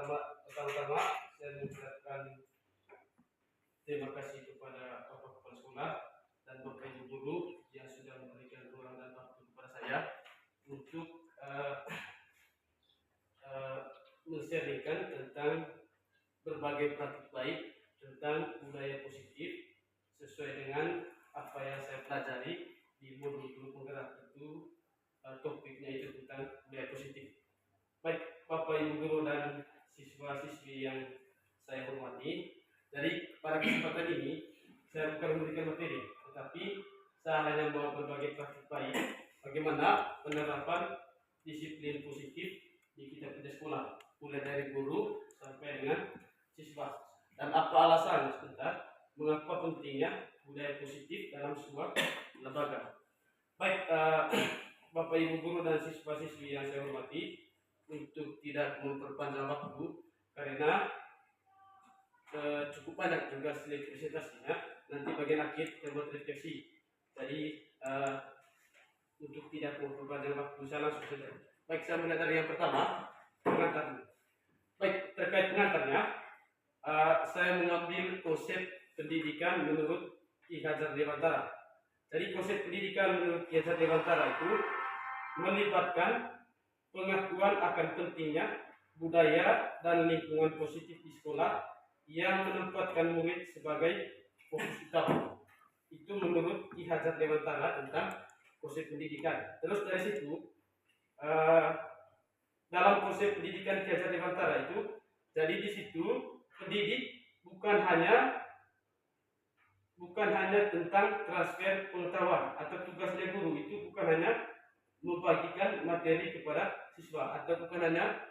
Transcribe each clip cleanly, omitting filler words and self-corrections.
pertama-tama saya mengucapkan terima kasih kepada Bapak Kepala Sekolah dan Bapak Ibu Guru yang sudah memberikan ruang dan waktu kepada saya untuk men-sharingkan tentang berbagai praktik baik tentang budaya positif sesuai dengan apa yang saya pelajari di modul guru penggerak itu. Topiknya itu tentang budaya positif. Baik Bapak Ibu Guru dan siswa-siswi yang saya hormati, jadi pada kesempatan ini saya bukan memberikan materi, tetapi saya hanya mau berbagi praktik baik bagaimana penerapan disiplin positif di kita sekolah, mulai dari guru sampai dengan siswa, dan apa alasan sebentar mengapa pentingnya budaya positif dalam sebuah lembaga. Baik Bapak Ibu Guru dan siswa-siswi yang saya hormati, untuk tidak memperpanjang waktu karena cukup banyak juga slide presentasinya, nanti bagian akhir kita buat refleksi. Jadi untuk tidak memperpanjang waktu saya langsung saja. Baik, saya mulai dari yang pertama, pengantar. Baik, terkait pengantarnya, saya mengambil konsep pendidikan menurut Ki Hajar Dewantara. Jadi konsep pendidikan menurut Ki Hajar Dewantara itu melibatkan pengakuan akan pentingnya budaya dan lingkungan positif di sekolah yang menempatkan murid sebagai fokus utama. Itu menurut Ki Hajar Dewantara tentang konsep pendidikan. Terus dari situ, dalam konsep pendidikan Ki Hajar Dewantara itu, jadi di situ pendidik bukan hanya tentang transfer pengetahuan atau tugasnya guru itu bukan hanya membagikan materi kepada siswa atau bukan hanya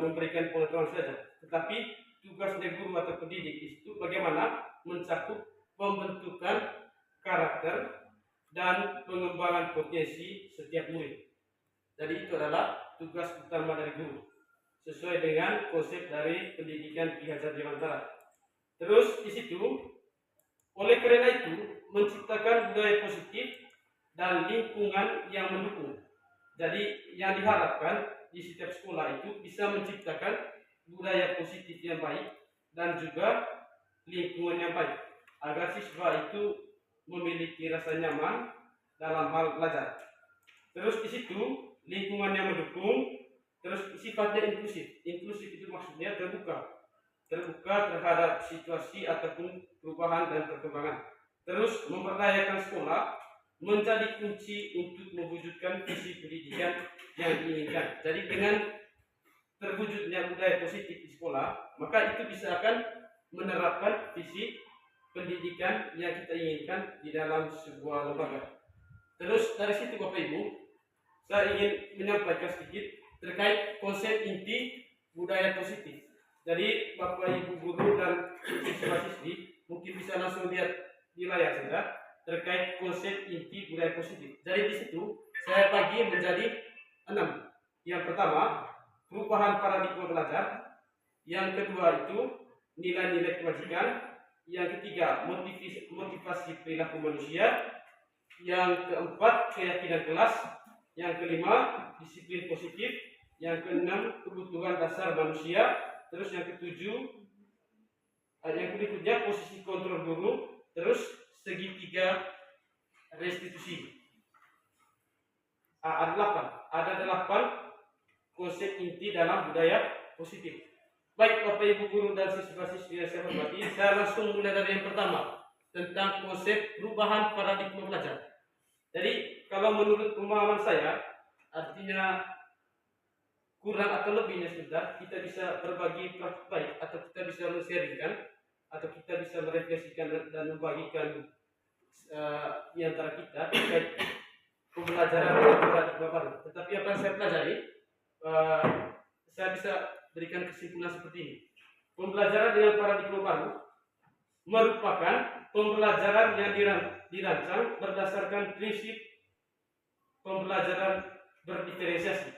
memberikan pengetahuan saja, tetapi tugasnya guru atau pendidik itu bagaimana mencakup pembentukan karakter dan pengembangan potensi setiap murid. Jadi itu adalah tugas utama dari guru sesuai dengan konsep dari pendidikan Ki Hajar Dewantara. Terus di situ, oleh karena itu menciptakan budaya positif dan lingkungan yang mendukung. Jadi yang diharapkan di setiap sekolah itu bisa menciptakan budaya positif yang baik dan juga lingkungan yang baik agar siswa itu memiliki rasa nyaman dalam hal belajar. Terus di situ lingkungan yang mendukung, terus sifatnya inklusif. Inklusif itu maksudnya terbuka terhadap situasi ataupun perubahan dan perkembangan. Terus memberdayakan sekolah menjadi kunci untuk mewujudkan visi pendidikan yang diinginkan. Jadi dengan terwujudnya budaya positif di sekolah, maka itu bisa akan menerapkan visi pendidikan yang kita inginkan di dalam sebuah lembaga. Terus dari situ Bapak Ibu, saya ingin menyampaikan sedikit terkait konsep inti budaya positif. Jadi Bapak Ibu Guru dan siswa-siswi mungkin bisa langsung lihat di layar saja terkait konsep inti budaya positif. Jadi di situ saya bagi menjadi 6. Yang pertama, perubahan paradigma belajar. Yang kedua itu nilai-nilai kebajikan. Yang ketiga, motivasi perilaku manusia. Yang keempat, keyakinan kelas. Yang kelima, disiplin positif. Yang keenam, kebutuhan dasar manusia. Terus yang ketujuh, yang berikutnya posisi kontrol guru. Terus segitiga restitusi. Ada 8 konsep inti dalam budaya positif. Baik Bapak Ibu Guru dan siswa-siswi yang saya hormati, saya langsung mulai dari yang pertama tentang konsep perubahan paradigma belajar. Jadi kalau menurut pemahaman saya, artinya kurang atau lebihnya sudah kita bisa berbagi praktik baik atau kita bisa men-sharingkan atau kita bisa merefleksikan dan membagikan di antara kita terkait pembelajaran dengan paradigma baru. Tetapi apa yang saya pelajari, saya bisa berikan kesimpulan seperti ini. Pembelajaran dengan paradigma baru merupakan pembelajaran yang dirancang berdasarkan prinsip pembelajaran berdiferensiasi,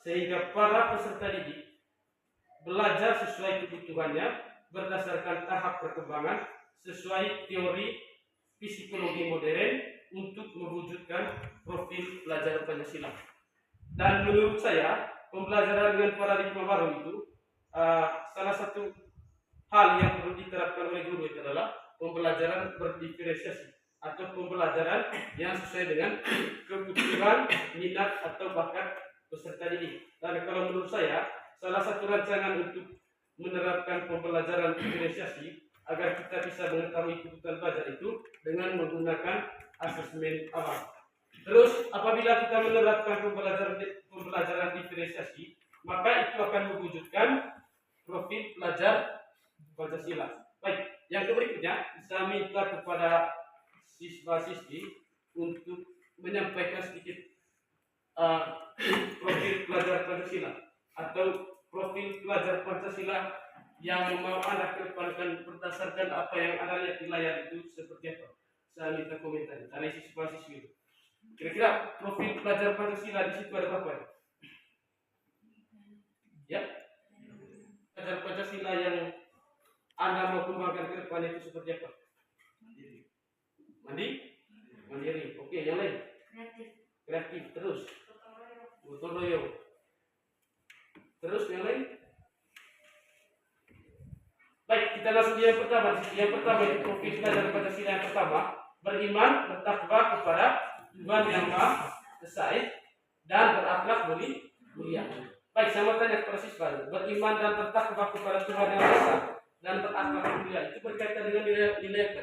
sehingga para peserta didik belajar sesuai kebutuhannya berdasarkan tahap perkembangan sesuai teori psikologi modern untuk mewujudkan profil pelajar Pancasila. Dan menurut saya, pembelajaran dengan paradigma baru itu salah satu hal yang perlu diterapkan oleh guru itu adalah pembelajaran berdiferensiasi atau pembelajaran yang sesuai dengan kebutuhan, minat atau bakat peserta didik. Dan kalau menurut saya, salah satu rancangan untuk menerapkan pembelajaran diferensiasi agar kita bisa mengetahui kebutuhan belajar itu dengan menggunakan asesmen awal. Terus apabila kita menerapkan pembelajaran diferensiasi, maka itu akan mewujudkan profil pelajar Pancasila. Baik, yang berikutnya saya minta kepada siswa-siswi untuk menyampaikan sedikit profil pelajar Pancasila atau profil pelajar Pancasila yang mau Anda kedepankan berdasarkan apa yang Anda lihat di layar itu seperti apa. Saya minta komentar dari siswa-siswi. Kira-kira profil pelajar Pancasila di situ ada berapa ya? Ya, pelajar Pancasila yang Anda mau kembangkan ke depan itu seperti apa? Mandiri. Oke, yang lain? Kreatif. Terus? Gotong royong. Terus yang lain? Baik, kita langsung yang pertama. Yang pertama itu profil pelajar Pancasila yang pertama, beriman, bertakwa kepada Tuhan yang Maha Esa dan berakhlak mulia. Baik, saya mau tanya kepada siswa, beriman dan bertakwa kepada Tuhan yang Maha Esa dan berakhlak mulia itu berkaitan dengan nilai apa?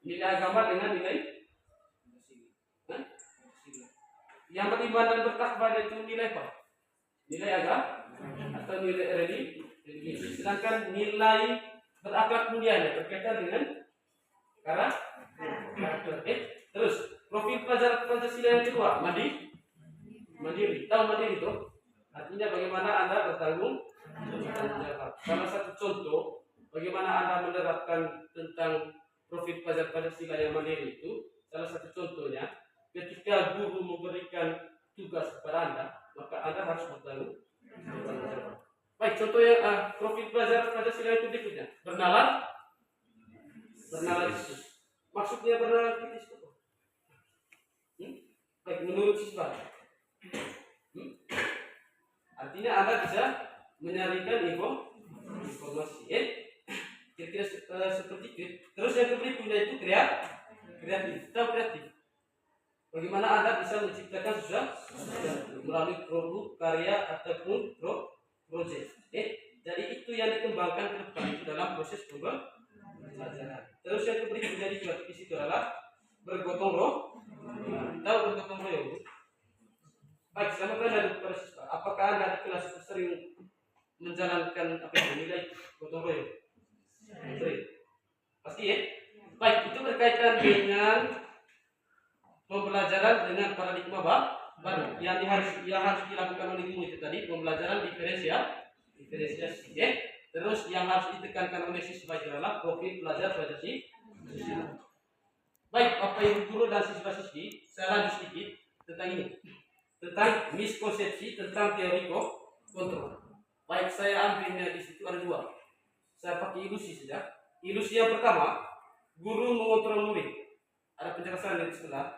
Nilai agama dengan nilai? Yang beriman dan bertakwa itu nilai apa? Nilai agama atau nilai religi. Sedangkan nilai berakhlak mulia berkaitan dengan karakter. Terus profil pelajar Pancasila yang kedua, mandiri. Tahu mandiri itu? Artinya bagaimana Anda bertanggung jawab. Salah satu contoh bagaimana Anda menerapkan tentang profil pelajar Pancasila yang mandiri itu, salah satu contohnya ketika guru memberikan tugas kepada Anda, maka Anda harus bertanggung jawab. Baik, contoh yang profil pelajar Pancasila itu berikutnya, bernalar kritis. Maksudnya bernalar kritis itu? Baik, menurut siswa. Artinya Anda bisa menyarikan informasi. Kira-kira seperti itu. Terus yang berikutnya itu kreatif. Tahu kreatif? Bagaimana Anda bisa menciptakan sesuatu melalui produk, karya ataupun proyek. Jadi itu yang dikembangkan ke depan itu dalam proses pembelajaran. Terus yang berikutnya di situ adalah bergotong royong. Tahu bergotong royong? Baik, saya mau tanya kepada siswa, apakah Anda di kelas itu sering menjalankan nilai gotong royong? Sering. Pasti ya? Baik, itu berkaitan dengan pembelajaran dengan paradigma baru yang harus dilakukan oleh guru itu tadi, pembelajaran diferensiasi. Terus yang harus ditekankan oleh siswa itu adalah profil pelajar Pancasila. Baik, Bapak Ibu guru dan siswa-siswi, saya lanjut sedikit tentang ini. Tentang miskonsepsi tentang teori kontrol. Baik, saya ambilnya di situ ada dua. Saya pakai ilusi saja. Ilusi yang pertama, guru mengontrol murid. Ada penjelasan dari sebelah.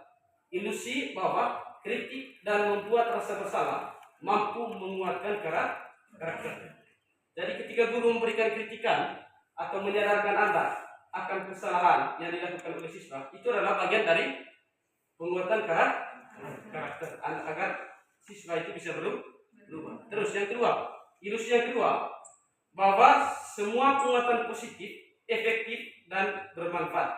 Ilusi bahwa kritik dan membuat rasa bersalah mampu menguatkan karakter. Jadi ketika guru memberikan kritikan atau menyadarkan Anda akan kesalahan yang dilakukan oleh siswa, itu adalah bagian dari penguatan karakter agar siswa itu bisa berubah. Terus yang kedua, ilusi yang kedua bahwa semua penguatan positif, efektif dan bermanfaat.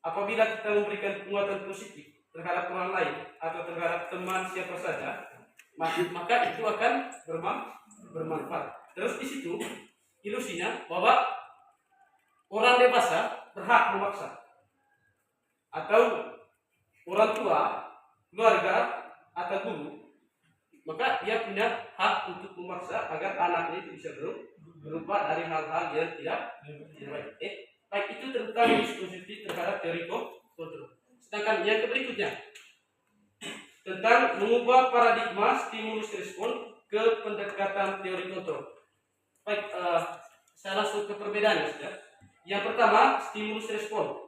Apabila kita memberikan penguatan positif terhadap orang lain atau terhadap teman siapa saja, maka itu akan bermanfaat. Terus di situ ilusinya bahwa orang dewasa berhak memaksa atau orang tua, keluarga atau guru, maka dia punya hak untuk memaksa agar anaknya itu bisa berubah dari hal-hal yang tidak baik. Baik, itu tentang diskusi terhadap teori kontrol. Sedangkan yang berikutnya tentang mengubah paradigma stimulus respon ke pendekatan teori kontrol. Baik, saya langsung ke perbedaannya saja. Yang pertama, stimulus respon.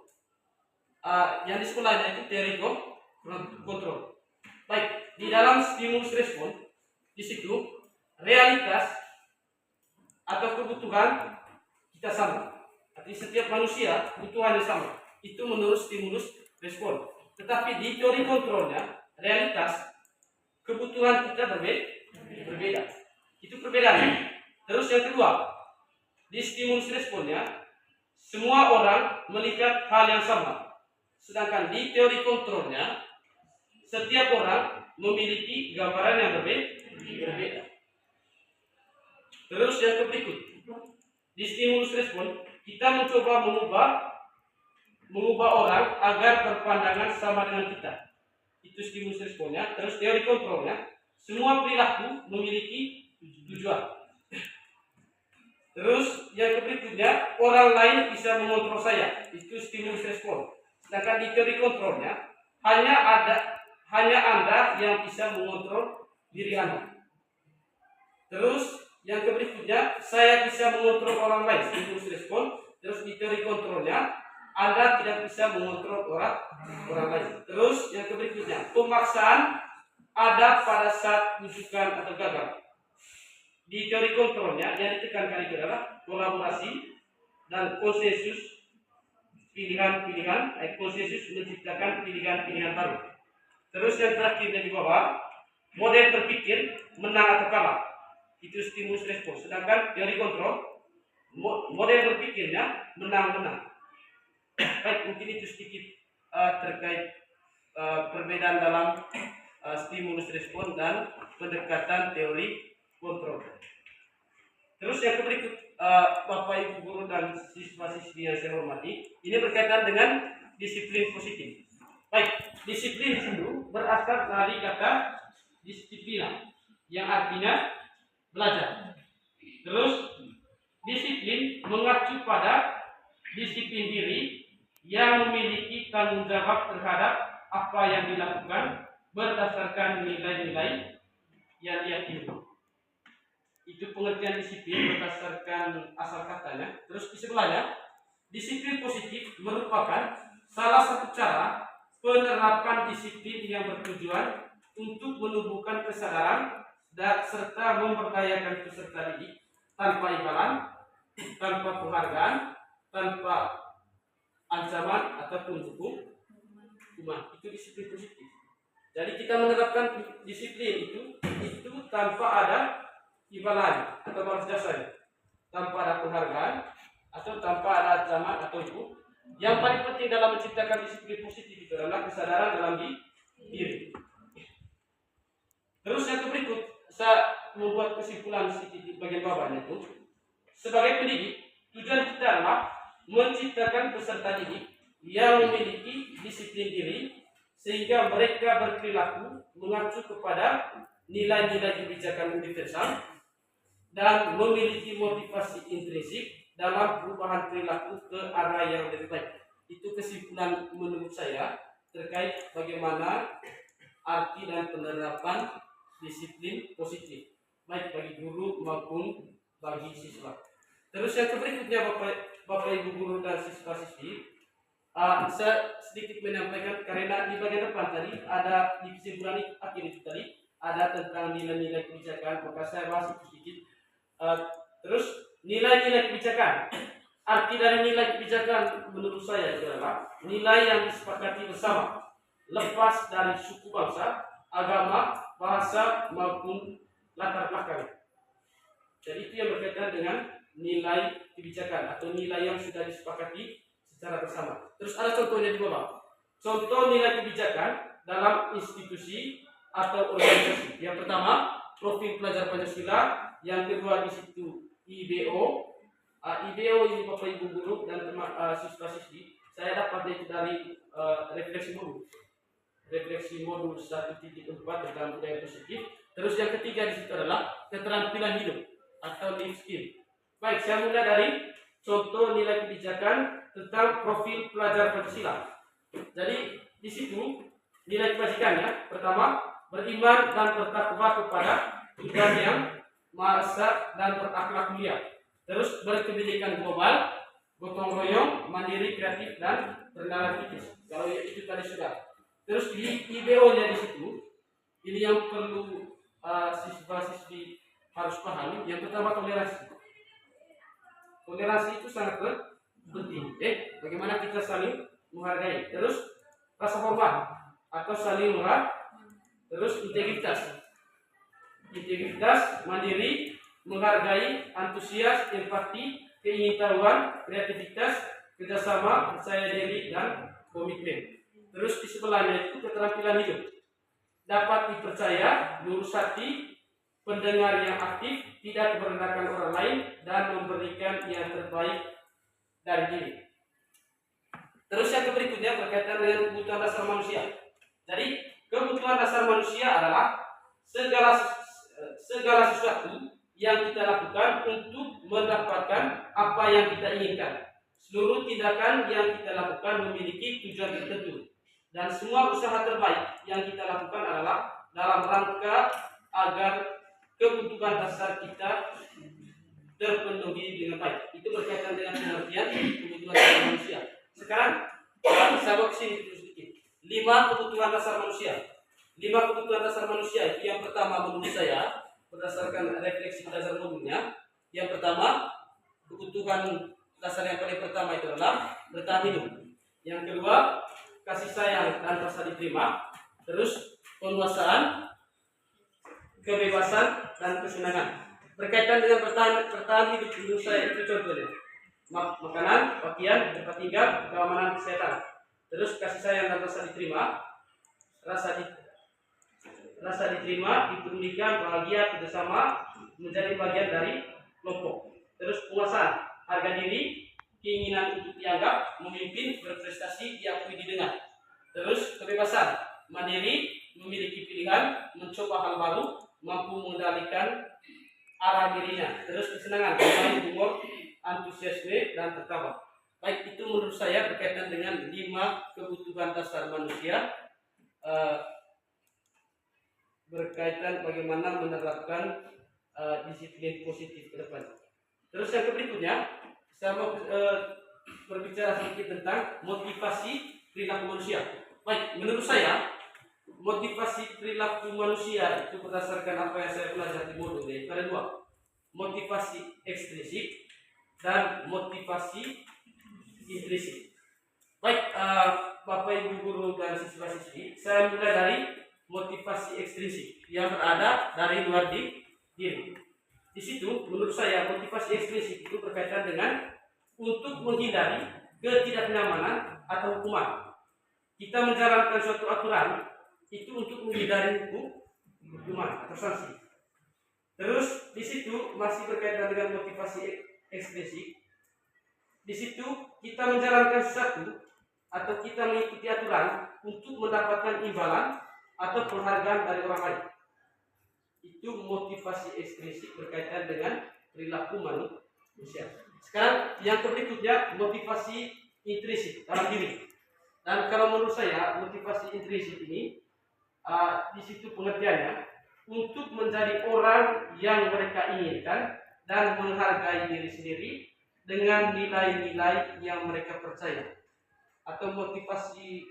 Yang di sekolahnya itu teori kontrol. Baik, di dalam stimulus respon di situ realitas atau kebutuhan kita sama. Artinya setiap manusia kebutuhannya sama. Itu menurut stimulus respon. Tetapi di teori kontrolnya, realitas kebutuhan kita berbeda. Itu perbedaannya. Terus yang kedua, di stimulus responnya, semua orang melihat hal yang sama. Sedangkan di teori kontrolnya, setiap orang memiliki gambaran yang berbeda. Terus yang berikut, di stimulus respon, kita mencoba mengubah orang agar berpandangan sama dengan kita. Itu stimulus responnya. Terus teori kontrolnya, semua perilaku memiliki tujuan. Terus yang berikutnya, orang lain bisa mengontrol saya. Itu stimulus respon. Sedangkan di teori kontrolnya, hanya Anda yang bisa mengontrol diri Anda. Terus yang berikutnya, saya bisa mengontrol orang lain. Stimulus respon. Terus di teori kontrolnya, Anda tidak bisa mengontrol orang lain. Terus yang berikutnya, pemaksaan ada pada saat rujukan atau gagal. Di teori kontrolnya yang ditekankan itu adalah kolaborasi dan konsensus pilihan-pilihan, konsensus menciptakan pilihan-pilihan baru. Terus yang terakhir dari bawah, model berpikir menang atau kalah. Itu stimulus respon. Sedangkan teori kontrol, model berpikirnya menang-menang. Baik, mungkin itu sedikit terkait perbedaan dalam stimulus respon dan pendekatan teori kontrol. Terus yang berikut, Bapak Ibu guru dan siswa-siswi yang saya hormati, ini berkaitan dengan disiplin positif. Baik, disiplin itu berasal dari kata disiplina, yang artinya belajar. Terus disiplin mengacu pada disiplin diri yang memiliki tanggung jawab terhadap apa yang dilakukan berdasarkan nilai-nilai yang diyakini. Itu pengertian disiplin berdasarkan asal katanya. Terus di sebelahnya, disiplin positif merupakan salah satu cara penerapan disiplin yang bertujuan untuk menumbuhkan kesadaran serta memberdayakan peserta didik tanpa imbalan, tanpa penghargaan, tanpa ancaman ataupun hukuman. Itu disiplin positif. Jadi kita menerapkan disiplin itu tanpa ada imbalan atau balas jasa, tanpa ada penghargaan atau tanpa ada ancaman atau hukum. Yang paling penting dalam menciptakan disiplin positif itu adalah kesadaran dalam diri. Terus yang berikut, saya membuat kesimpulan sedikit di bagian bawahnya itu. Sebagai pendidik, tujuan kita adalah menciptakan peserta didik yang memiliki disiplin diri sehingga mereka berperilaku mengacu kepada nilai-nilai kebijakan universal dan memiliki motivasi intrinsik dalam perubahan perilaku ke arah yang lebih baik. Itu kesimpulan menurut saya terkait bagaimana arti dan penerapan disiplin positif, baik bagi guru maupun bagi siswa. Terus yang berikutnya, Bapak Ibu guru dan siswa-siswi, saya sedikit menyampaikan karena di bagian depan tadi ada di kesimpulan akhir itu tadi ada tentang nilai-nilai kebijakan, maka saya bahas itu sedikit. Terus nilai-nilai kebijakan, arti dari nilai kebijakan menurut saya adalah nilai yang disepakati bersama, lepas dari suku bangsa, agama, bahasa maupun latar belakang. Jadi itu yang berkaitan dengan nilai kebijakan atau nilai yang sudah disepakati secara bersama. Terus ada contohnya di bawah. Contoh nilai kebijakan dalam institusi atau organisasi. Yang pertama, profil pelajar Pancasila. Yang kedua di situ IBO. IBO ini Bapak Ibu guru dan siswa-siswi. Saya dapat dari refleksi modul 1.4 tentang budaya positif. Terus yang ketiga di situ adalah keterampilan hidup atau life skill. Baik, saya mulai dari contoh nilai kebijakan tentang profil pelajar Pancasila. Jadi di situ nilai kebajikannya pertama, beriman dan bertakwa kepada Tuhan yang Maha Esa dan berakhlak mulia. Terus berkebijakan global, gotong royong, mandiri, kreatif dan bernalar kritis. Kalau itu tadi sudah. Terus di IBO-nya di situ, ini yang perlu siswa-siswi harus pahami. Yang pertama toleransi. Toleransi itu sangat penting. Bagaimana kita saling menghargai. Terus rasa hormat atau saling menghargai. Terus integritas. Integritas, mandiri, menghargai, antusias, empati, keingintahuan, kreativitas, kerjasama, percaya diri, dan komitmen. Terus di sebelahnya itu keterampilan hidup. Dapat dipercaya, lurus hati, pendengar yang aktif, tidak merendahkan orang lain, dan memberikan yang terbaik dari diri. Terus yang berikutnya berkaitan dengan kebutuhan dasar manusia. Jadi kebutuhan dasar manusia adalah segala sesuatu yang kita lakukan untuk mendapatkan apa yang kita inginkan. Seluruh tindakan yang kita lakukan memiliki tujuan tertentu, dan semua usaha terbaik yang kita lakukan adalah dalam rangka agar kebutuhan dasar kita terpenuhi dengan baik. Itu berkaitan dengan pengertian kebutuhan dasar manusia. Sekarang saya sini sedikit. 5 kebutuhan dasar manusia. 5 kebutuhan dasar manusia. Yang pertama menurut saya berdasarkan refleksi dasar modulnya, yang pertama kebutuhan dasar yang paling pertama itu adalah bertahan hidup. Yang kedua kasih sayang dan rasa diterima. Terus penguasaan, kebebasan, dan kesenangan. Berkaitan dengan bertahan hidup menurut saya itu contohnya makanan, pakaian, tempat tinggal, keamanan, kesehatan. Terus kasih sayang dan rasa diterima. Rasa diterima, dipedulikan, bahagia, kerjasama, menjadi bagian dari kelompok. Terus penguasaan, harga diri, keinginan untuk dianggap, memimpin, berprestasi, diakui, didengar. Terus kebebasan, mandiri, memiliki pilihan, mencoba hal baru, mampu mengendalikan arah dirinya. Terus kesenangan, humor, antusiasme, dan tertawa. Baik, itu menurut saya berkaitan dengan 5 kebutuhan dasar manusia, berkaitan bagaimana menerapkan disiplin positif ke depan. Terus yang berikutnya saya mau berbicara sedikit tentang motivasi perilaku manusia. Baik, menurut saya motivasi perilaku manusia itu berdasarkan apa yang saya pelajari di modul ini ada 2, motivasi ekstrinsik dan motivasi intrinsik. Baik, Bapak Ibu guru dan siswa-siswi, saya mulai dari motivasi ekstrinsik yang berada dari luar diri. Di situ menurut saya motivasi ekstrinsik itu berkaitan dengan untuk menghindari ketidaknyamanan atau hukuman. Kita menjalankan suatu aturan itu untuk menghindari hukuman atau sanksi. Terus di situ masih berkaitan dengan motivasi ekstrinsik. Di situ kita menjalankan sesuatu atau kita mengikuti aturan untuk mendapatkan imbalan atau penghargaan dari orang lain. Itu motivasi ekstrinsik berkaitan dengan perilaku manusia. Sekarang yang berikutnya motivasi intrinsik dalam diri. Dan kalau menurut saya motivasi intrinsik ini di situ pengertiannya untuk menjadi orang yang mereka inginkan dan menghargai diri sendiri dengan nilai-nilai yang mereka percaya. Atau motivasi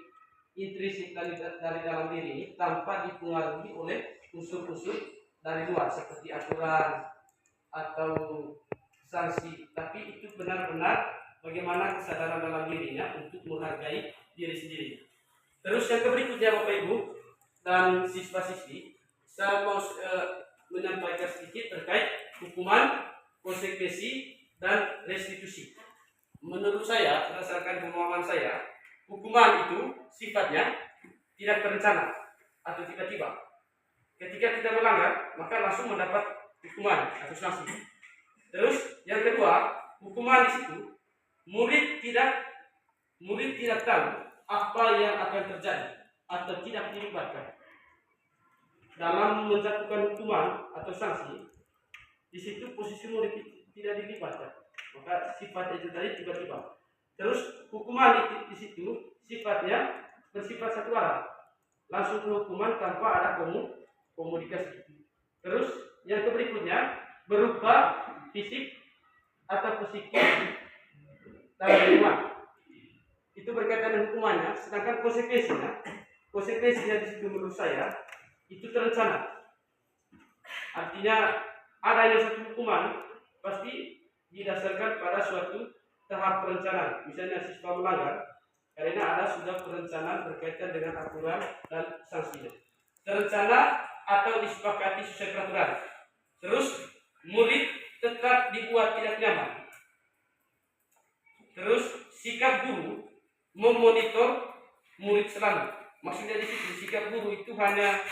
intrinsik dari dalam diri ini tanpa dipengaruhi oleh unsur-unsur dari luar seperti aturan atau sanksi, tapi itu benar-benar bagaimana kesadaran dalam dirinya untuk menghargai diri sendiri. Terus yang berikutnya Bapak Ibu dan siswa-siswi, saya mau menyampaikan sedikit terkait hukuman, konsekuensi, dan restitusi. Menurut saya, berdasarkan pemahaman saya, hukuman itu sifatnya tidak terencana atau tiba-tiba. Ketika kita melanggar, maka langsung mendapat hukuman atau sanksi. Terus yang kedua, hukuman di situ murid tidak tahu apa yang akan terjadi atau tidak dilibatkan dalam menjatuhkan hukuman atau sanksi. Di situ posisi murid tidak dilibatkan, maka sifatnya itu tadi tiba-tiba. Terus hukuman di situ sifatnya bersifat satu arah, langsung ke hukuman tanpa ada komunikasi. Terus yang berikutnya berupa fisik atau psikis dalam lingkungan. Itu berkaitan dengan hukumannya, sedangkan konsekuensinya di situ menurut saya itu terencana. Artinya adanya satu hukuman pasti didasarkan pada suatu tahap perencanaan. Misalnya siswa melanggar karena ada sudah perencanaan berkaitan dengan aturan dan sanksinya. Terencana atau disepakati sesuai peraturan. Terus murid tetap dibuat tidak nyaman. Terus sikap guru memonitor murid selalu. Maksudnya di situ sikap guru itu hanya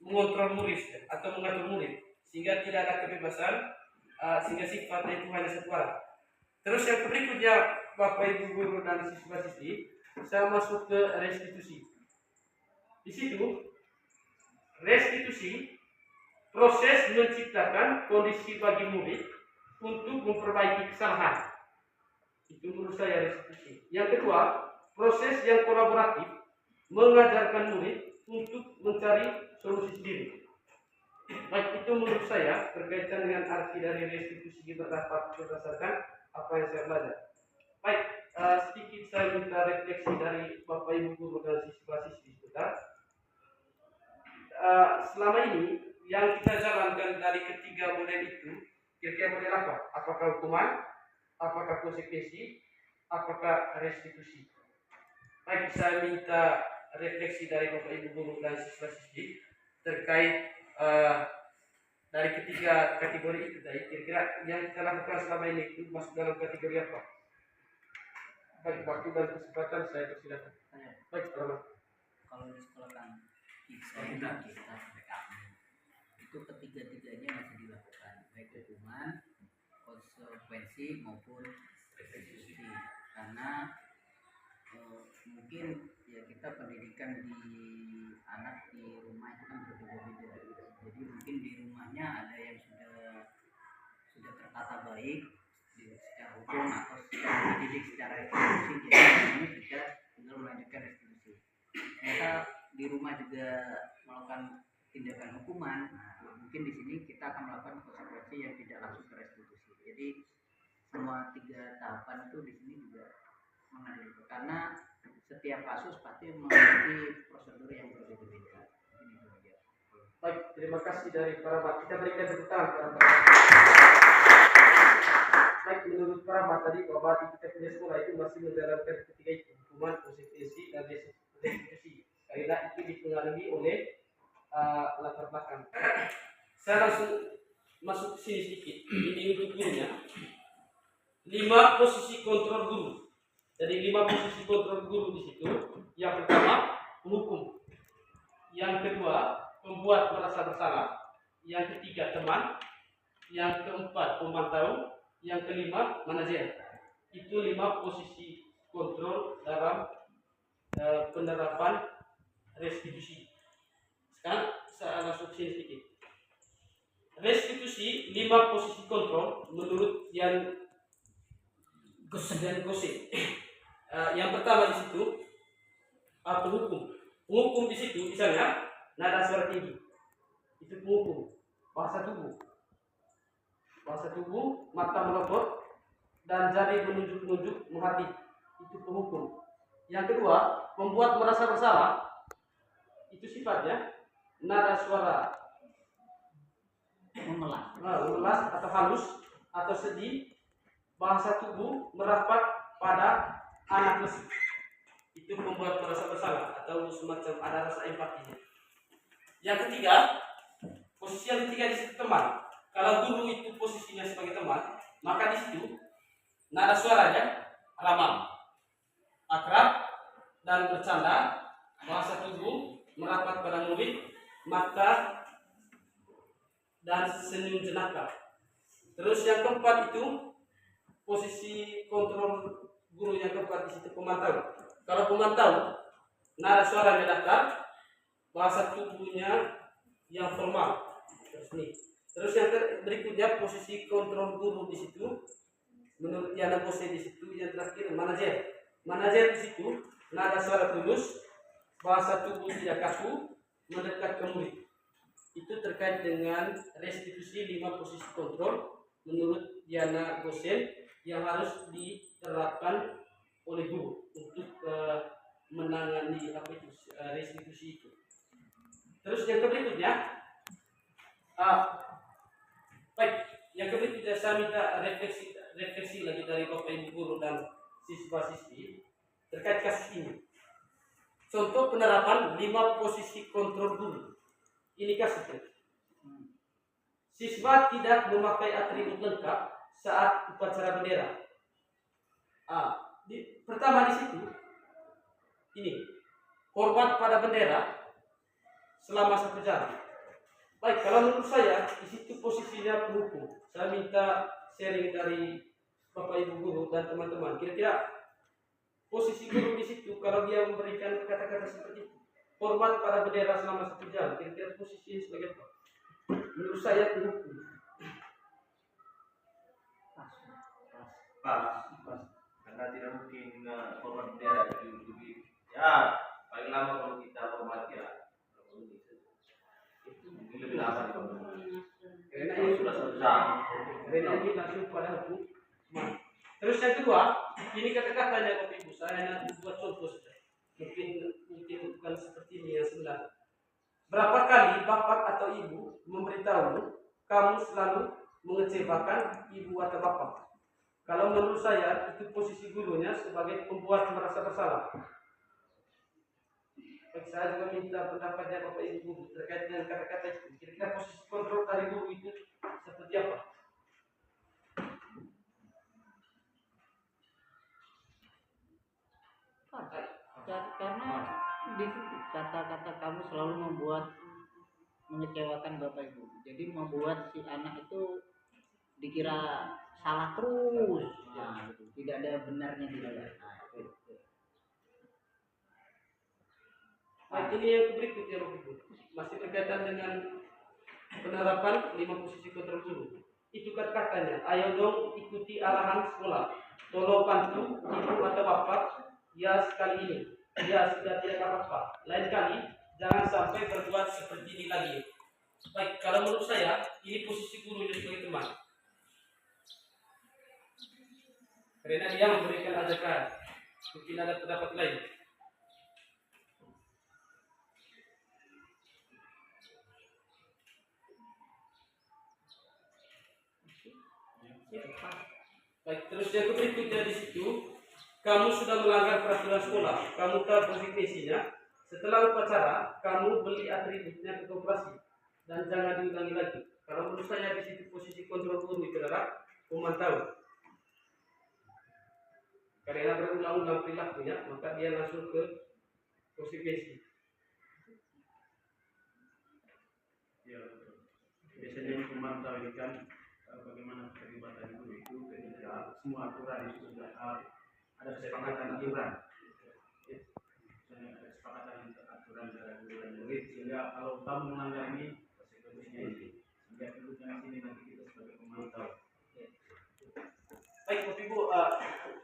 mengontrol murid atau mengatur murid sehingga tidak ada kebebasan, sehingga sifatnya itu hanya satu arah. Terus yang berikutnya Bapak Ibu guru dan siswa-siswi, saya masuk ke restitusi. Di situ restitusi proses menciptakan kondisi bagi murid untuk memperbaiki kesalahan. Itu menurut saya restitusi. Yang kedua, proses yang kolaboratif mengajarkan murid untuk mencari solusi sendiri. Baik, itu menurut saya berkaitan dengan arti dari restitusi berdapat berdasarkan apa yang saya belajar. Baik, sedikit saya minta refleksi dari Bapak Ibu guru dan siswa-siswi sebentar. Selama ini yang kita jalankan dari ketiga model itu, kira-kira model apa? Apakah hukuman? Apakah konsekuensi? Apakah restitusi? Baik, saya minta refleksi dari Bapak Ibu guru dan siswa-siswi terkait dari ketiga kategori itu tadi. Kira-kira yang kita lakukan selama ini itu masuk dalam kategori apa? Baik, waktu dan kesempatan saya persilakan. Baik, kalau di sekolah kan kita itu ketiga-tiganya masih dilakukan, baik hukuman, konsekuensi maupun restitusi. Karena mungkin ya kita pendidikan di anak di rumah itu kan berbeda-beda. Jadi mungkin di rumahnya ada yang sudah tertata baik secara hukum atau secara dididik secara restitusi. Jadi ini kita tinggal melanjutkan restitusi. Ternyata di rumah juga melakukan tindakan hukuman. Mungkin di sini kita akan melakukan konsekuensi yang tidak langsung ke restitusi. Jadi semua tiga tahapan itu di sini juga mengadil, karena setiap kasus pasti memiliki prosedur yang berbeda-beda. Baik, terima kasih dari para Pak. Kita berikan tepuk tangan kepada para Pak. Baik, menurut para Pak tadi bahwa di kita punya sekolah itu masih menjalankan ketiga itu, hukuman, konsekuensi, dan restitusi. Karena itu dipengaruhi oleh latar belakang. Saya langsung masuk ke sini sedikit. Ini untuk gurunya. 5 posisi kontrol guru. Jadi 5 posisi kontrol guru di situ. Yang pertama, penghukum. Yang kedua, pembuat merasa bersalah. Yang ketiga, teman. Yang keempat, pemantau. Yang kelima, manajer. Itu 5 posisi kontrol dalam penerapan restitusi. Sekarang saya masuk sini sedikit. Restitusi 5 posisi kontrol menurut yang Gosen. Yang pertama di situ penghukum. Penghukum di situ misalnya nada suara tinggi. Itu penghukum. Bahasa tubuh, mata melotot dan jari menunjuk-nunjuk menghati. Itu penghukum. Yang kedua, membuat merasa bersalah. Itu sifatnya nada suara memelas atau halus atau sedih. Bahasa tubuh merapat pada anak lesu. Itu membuat merasa bersalah atau semacam ada rasa empatinya. Yang ketiga, posisi yang ketiga di situ teman. Kalau guru itu posisinya sebagai teman, maka di situ nada suaranya ramah, akrab dan bercanda. Bahasa tubuh merapat pada murid, mata dan senyum jenaka. Terus yang keempat itu posisi kontrol guru yang keempat di situ pemantau. Kalau pemantau, nada suaranya datar, bahasa tubuhnya yang formal, resmi. Terus yang berikutnya posisi kontrol guru di situ, menurut Yana Bose di situ yang terakhir manajer. Manajer di situ nada suara tulus, bahasa tubuh tidak kaku, mendekat ke murid. Itu terkait dengan restitusi 5 posisi kontrol menurut Yana Bose yang harus diterapkan oleh guru untuk menangani restitusi itu. Terus yang berikutnya saya minta refleksi lagi dari Bapak Ibu guru dan siswa-siswi terkait kasus ini. Contoh penerapan 5 posisi kontrol guru. Ini kasusnya. Siswa tidak memakai atribut lengkap saat upacara bendera. Pertama di situ, ini hormat pada bendera selama 1 jam. Baik, kalau menurut saya di situ posisinya pendukung. Saya minta sharing dari Bapak Ibu guru dan teman-teman. Kira-kira posisi guru di situ kalau dia memberikan kata-kata seperti itu, hormat pada bendera selama 1 jam. Kira-kira posisinya sebagai apa? Menurut saya pendukung. Pas. Karena tidak mungkin hormat bendera itu ya paling lama kalau kita hormat ya itu mungkin lebih lama Karena kalau ini sudah selesai. Karena ini langsung pada hukum. Terus yang kedua, ini kata-katanya Bapak Ibu, saya hanya buat contoh saja. Mungkin bukan seperti ini yang sebenarnya. Berapa kali bapak atau ibu memberitahu kamu selalu mengecewakan ibu atau bapak? Kalau menurut saya itu posisi gurunya sebagai pembuat merasa bersalah. Baik, saya juga minta pendapatnya Bapak Ibu guru terkait dengan kata-kata itu. Kira-kira posisi kontrol dari guru itu seperti apa? Karena di situ kata-kata kamu selalu mengecewakan bapak ibu, jadi membuat si anak itu dikira salah terus. Nah, gitu. Tidak ada benarnya di dalam. Nah, ini yang berikutnya Bapak Ibu, masih berkaitan dengan penerapan 5 posisi kontrol guru. Itu kata-katanya, ayo dong ikuti arahan sekolah, tolong bantu ibu atau bapak ya sekali ini. Ya sudah tidak apa-apa. Lain kali jangan sampai berbuat seperti ini lagi. Baik, kalau menurut saya ini posisi guru sebagai teman. Karena dia memberikan ajakan. Mungkin ada pendapat lain. Baik, terus yang berikutnya di situ. Kamu sudah melanggar peraturan sekolah, kamu tahu konsekuensinya. Setelah upacara, kamu beli atributnya ke koperasi dan jangan diulangi lagi. Kalau menurut saya di situ posisi kontrol guru itu adalah memantau. Karena berulang-ulang perilakunya, maka dia langsung ke konsekuensi. Ya, biasanya memantau ini kan bagaimana keterlibatan guru itu ketika semua aturan itu sudah ada kesepakatan aturan, ada kesepakatan aturan antara guru dan murid, sehingga kalau kamu melanggar ini konsekuensinya ini, sehingga duduknya sini nanti kita sebagai pemantau. Baik, Bapak Ibu,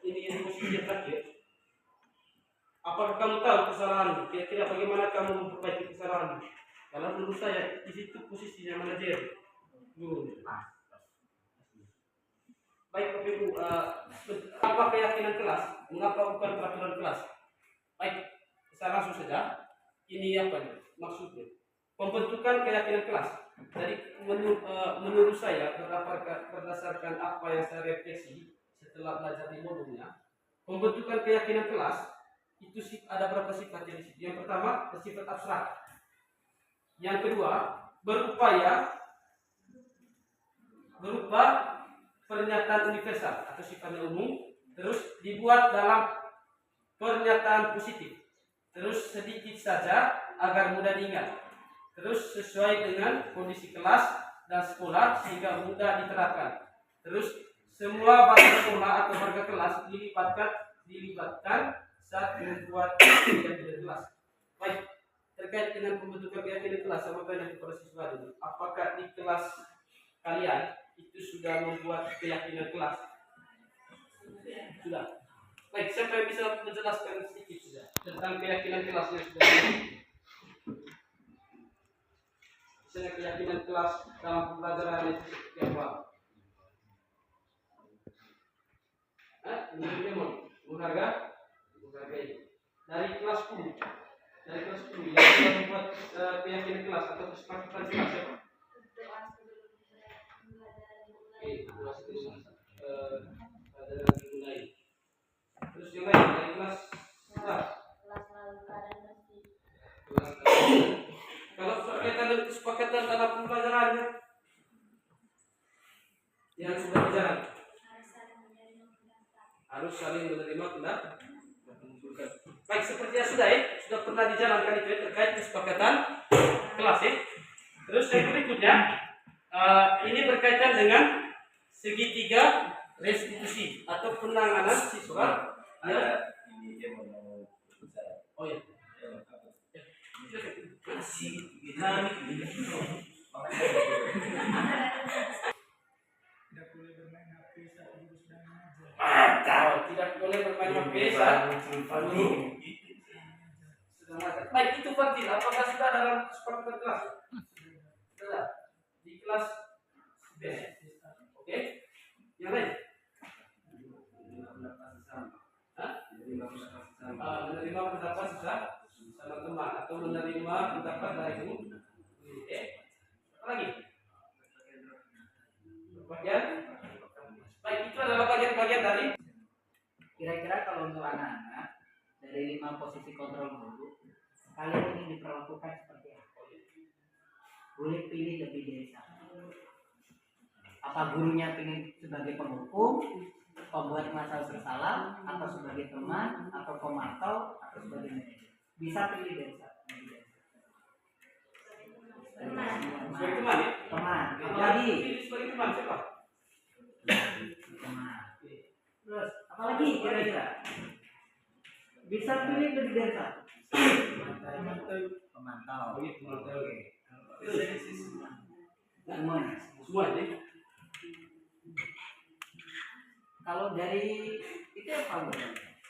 ini posisi yang terakhir. Apakah kamu tahu kesalahan? Kira-kira bagaimana kamu memperbaiki kesalahan? Kalau menurut saya di situ posisinya manajer guru. Baik, Bapak Ibu, apa keyakinan kelas? Mengapa bukan peraturan kelas? Baik, saya langsung saja. Ini apa nih maksudnya? Pembentukan keyakinan kelas. Jadi menurut saya berdasarkan apa yang saya refleksi setelah belajar di modulnya, pembentukan keyakinan kelas itu ada berapa sifat di situ. Yang pertama bersifat abstrak. Yang kedua berupa pernyataan universal atau sifatnya umum, terus dibuat dalam pernyataan positif, terus sedikit saja agar mudah diingat, terus sesuai dengan kondisi kelas dan sekolah sehingga mudah diterapkan, terus semua warga sekolah atau warga kelas dilibatkan saat membuat keyakinan kelas. Baik, terkait dengan pembentukan keyakinan kelas, saya bertanya kepada siswa dulu, apakah di kelas kalian itu sudah membuat keyakinan kelas? Sudah. Baik, siapa yang bisa menjelaskan sedikit sudah tentang keyakinan kelas yang sudah misalnya keyakinan kelas dalam pembelajaran itu seperti apa? Menghargai dari kelas 10 yang sudah membuat keyakinan kelas atau kesepakatan kelas siapa? masih belum ada lagi mulai. Terus yang lain dari kelas 11. Kalau berkaitan dengan kesepakatan dalam pembelajarannya yang sudah berjalan harus saling menerima pendapat. Baik, seperti yang sudah pernah dijalankan itu terkait kesepakatan kelas ya. Terus yang berikutnya ini berkaitan dengan segitiga restitusi atau penanganan siswa. Ada ini dia mau bicara. Oh ya. Masih dinamik. Tidak boleh bermain HP saat guru sedang mengajar. Tidak boleh bermain HP saat guru sedang mengajar. Baik, itu Fadil. Apakah sudah dalam kesepakatan kelas? Sudah. Di kelas B. Oke. Yang lain? Menerima pendapat sama teman atau menerima pendapat dari guru. Apa lagi? Bagian? Baik, itu adalah bagian-bagian dari. Kira-kira kalau untuk anak-anak dari 5 posisi kontrol guru, kalian ingin diperlakukan seperti apa? Boleh pilih lebih dari satu. Apa gurunya ingin sebagai penghukum, pembuat masalah bersalah, atau sebagai teman, atau pemantau, atau sebagai manajer? Bisa pilih dari satu. Sebagai teman ya? Teman. Kalau Apalagi? pilih sebagai teman siapa? Teman. Terus, apalagi kira-kira? Bisa pilih lebih dari satu. Pemantau. Begitu pemantau. Semuanya. Semua ini. Kalau dari itu apa?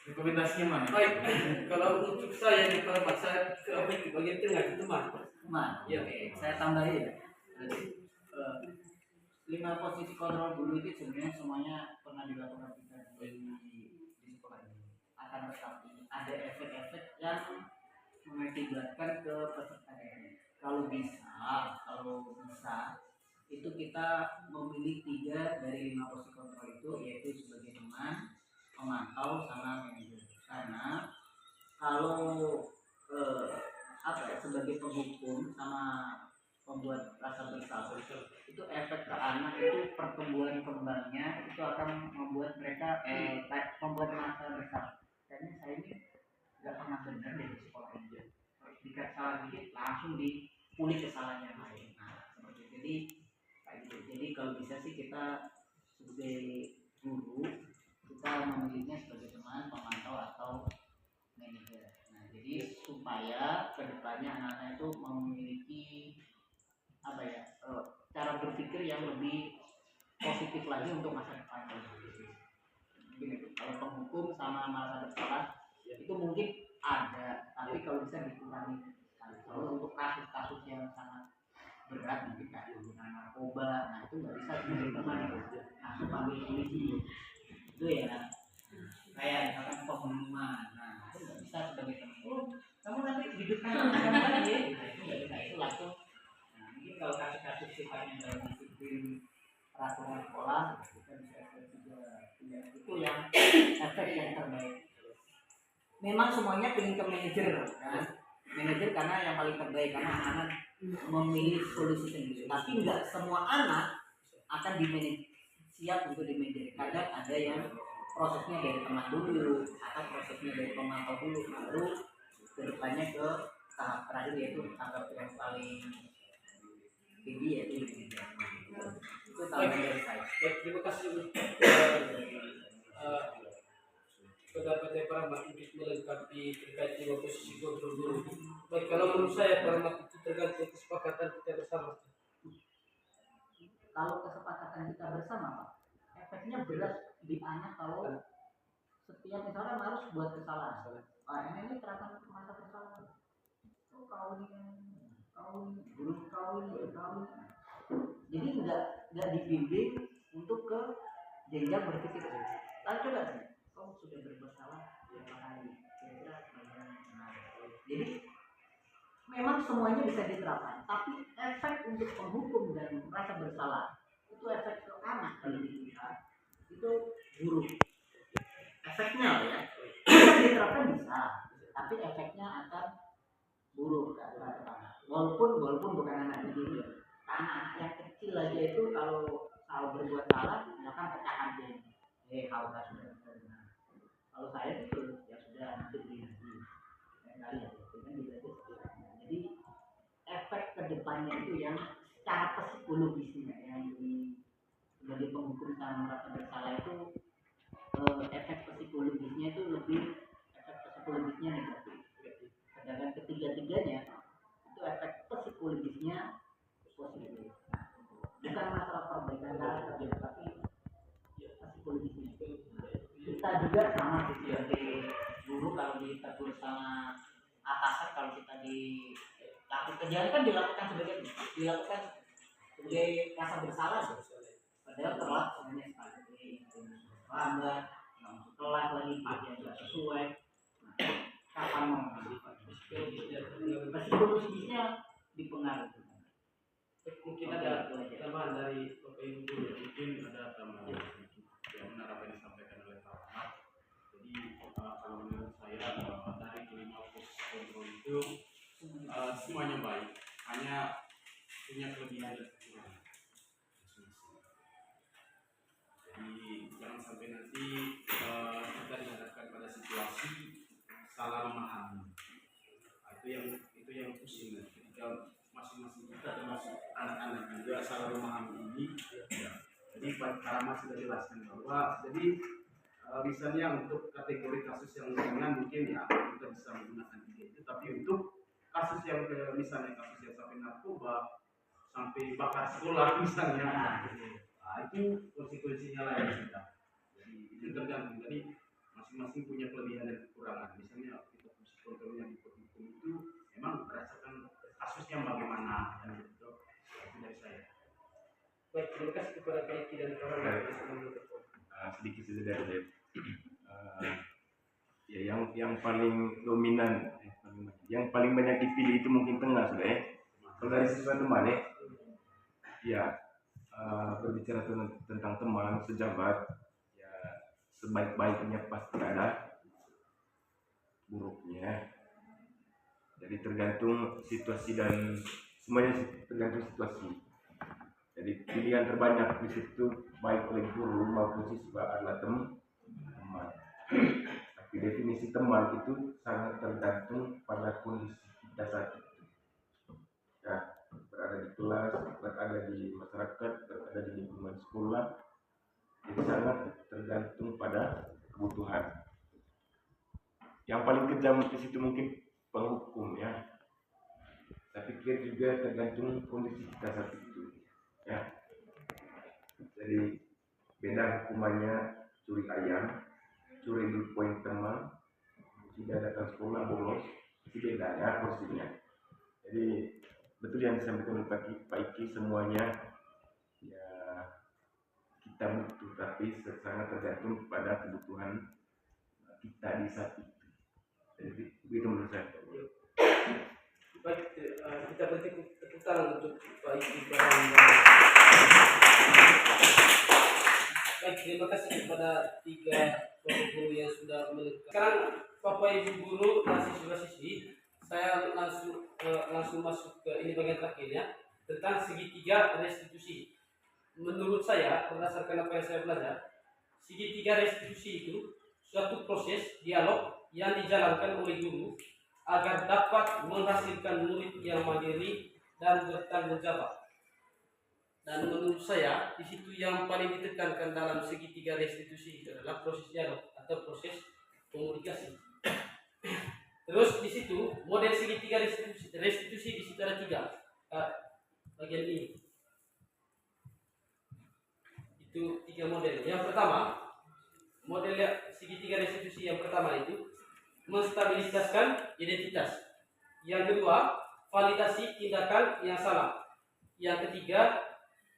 Rekomendasinya mana? Baik, kalau untuk saya di Paramat saya ke bagian tengah itu teman. Teman. Iya. Oke, saya tambahin ya. Jadi, 5 posisi kontrol guru itu sebenarnya semuanya pernah dilakukan kita di sekolah ini. Akan tetapi ada efek-efek yang mengakibatkan ke peserta ini. Kalau bisa itu kita memilih 3 dari 5 posisi kontrol itu, yaitu sebagai teman, pemantau, sama manajer. Karena kalau sebagai penghukum sama pembuat rasa bersalah itu efek ke anak itu pertumbuhan kembangnya itu akan membuat mereka membuat rasa bersalah. Karena saya ini nggak pernah benar dari sekolah ini. Jika salah dikit langsung dipulih kesalahan yang lain. Nah, seperti itu. Jadi kayak gitu. Jadi kalau bisa sih kita sebagai guru kita memilihnya sebagai teman, pemantau atau manajer. Nah, jadi supaya kedepannya anak-anak itu memiliki cara berpikir yang lebih positif lagi untuk masa depan. Begini, kalau penghukum sama merasa bersalah itu mungkin ada, tapi kalau bisa dikurangi. Kalau untuk kasus-kasus yang sangat berat mungkin kayak penggunaan narkoba, nah itu nggak bisa teman langsung panggil polisi. Itu ya kayak misalkan pembunuhan, nah itu nggak bisa sebagai teman. Kamu nanti hidupkan anak ya, itu nggak bisa, itu langsung. Nah mungkin kalau kasus-kasus sifatnya dalam disiplin peraturan sekolah, kita bisa efek juga. Itu yang efek yang terbaik. Memang semuanya ingin ke manajer, kan? Manajer karena yang paling terbaik, karena anak memilih solusi sendiri. Tapi nggak semua anak akan siap untuk di manajer. Kadang ada yang prosesnya dari teman dulu atau prosesnya dari pemantau dulu, baru kedepannya ke tahap terakhir yaitu tahap yang paling tinggi yaitu manajer. Itu tambahan dari saya. Baik, terima kasih pendapat dari Paramat untuk melengkapi terkait 5 posisi kontrol guru. Baik, kalau menurut saya Paramat itu tergantung kesepakatan kita bersama. Kalau kesepakatan kita bersama, Pak, efeknya berat di anak kalau setiap misalkan harus buat kesalahan. Ini terapkan masa bersalah. Kawin, guru kawin. Jadi nggak dibimbing untuk ke jenjang berpikir. Lalu coba sih, kamu sudah berbuat salah berapa kali? Kira-kira bagaimana? Jadi memang semuanya bisa diterapkan, tapi efek untuk penghukum dan rasa bersalah itu efek ke anak lebih itu buruk. Efeknya ya, bisa diterapkan bisa, tapi efeknya akan buruk karena walaupun bukan anak didik ya, anak yang kecil aja itu kalau berbuat salah misalkan pecahan dia kalau kalau saya itu ya sudah nanti beli lagi ya kali ya jadi efek kedepannya itu yang secara psikologisnya yang sebagai penghukum sama merasa bersalah itu efek psikologisnya itu lebih efek psikologisnya negatif. Sedangkan ketiga-tiganya itu efek psikologisnya positif. Bukan masalah perbaikan karakter, tapi psikologisnya. Kita juga sama sih sebagai guru kalau ditegur sama atasan, kalau kita dilakukan kerjaan kan dilakukan sebagai rasa bersalah. Padahal telat sebenarnya sekali lambat, nggak masuk kelas lagi, yang nggak sesuai. Kapan mau psikologisnya dipengaruhi. Mungkin ada tambahan dari Bapak Ibu guru ya, mungkin ada tambahan yang benar apa yang disampaikan oleh Pak Ahmad. Jadi kalau menurut saya dari kelima pos kontrol itu semuanya baik, hanya punya kelebihan dan kekurangan. Jadi jangan sampai nanti kita dihadapkan pada situasi salah memahami. Itu yang pusing ketika masing-masing kita termasuk anak-anak juga salah memahami ini. Jadi Pak Karama sudah jelaskan bahwa jadi misalnya untuk kategori kasus yang ringan mungkin ya kita bisa menggunakan itu, tapi untuk kasus yang misalnya kasus yang sampai narkoba, sampai bakar sekolah misalnya, itu konsekuensinya lain sudah. Jadi itu tergantung. Jadi masing-masing punya kelebihan dan kekurangan. Misalnya kita fungsi kontrolnya di hukum itu memang berdasarkan kasus yang bagaimana dan itu dari saya. Baik, terima kasih kepada Pak Iki dan kawan-kawan. Sedikit saja dari saya. Ya yang paling dominan, yang paling banyak dipilih itu mungkin tengah sudah ya. Kalau dari siswa teman ya, berbicara tentang teman sejabat, ya sebaik-baiknya pasti ada buruknya. Jadi tergantung situasi dan semuanya tergantung situasi. Jadi pilihan terbanyak di situ baik oleh guru maupun siswa adalah teman. Tapi definisi teman itu sangat tergantung pada kondisi kita saat itu. Ya, berada di kelas, berada di masyarakat, berada di lingkungan sekolah, itu sangat tergantung pada kebutuhan. Yang paling kejam di situ mungkin penghukum ya. Saya pikir juga tergantung kondisi kita saat itu. Ya, jadi beda hukumannya curi ayam, curi di poin teman, tidak datang sekolah bolos, itu beda ya porsinya. Jadi betul yang disampaikan oleh Pak Iki, semuanya ya kita butuh, tapi sangat tergantung pada kebutuhan kita di saat itu. Jadi begitu menurut saya. Baik, kita beri tepuk tangan untuk Pak Iki. Baik, terima kasih kepada 3 guru yang sudah melengkapi. Sekarang Bapak Ibu guru dan siswa-siswi, saya langsung masuk ke ini bagian terakhir ya, tentang segitiga restitusi. Menurut saya, berdasarkan apa yang saya belajar, segitiga restitusi itu suatu proses dialog yang dijalankan oleh guru agar dapat menghasilkan murid yang mandiri dan bertanggung jawab. Dan menurut saya, di situ yang paling ditekankan dalam segitiga restitusi itu adalah proses dialog atau proses komunikasi. Terus di situ model segitiga restitusi di situ ada 3 bagian ini. Itu 3 model. Yang pertama, model segitiga restitusi yang pertama itu menstabilisasikan identitas. Yang kedua, validasi tindakan yang salah. Yang ketiga,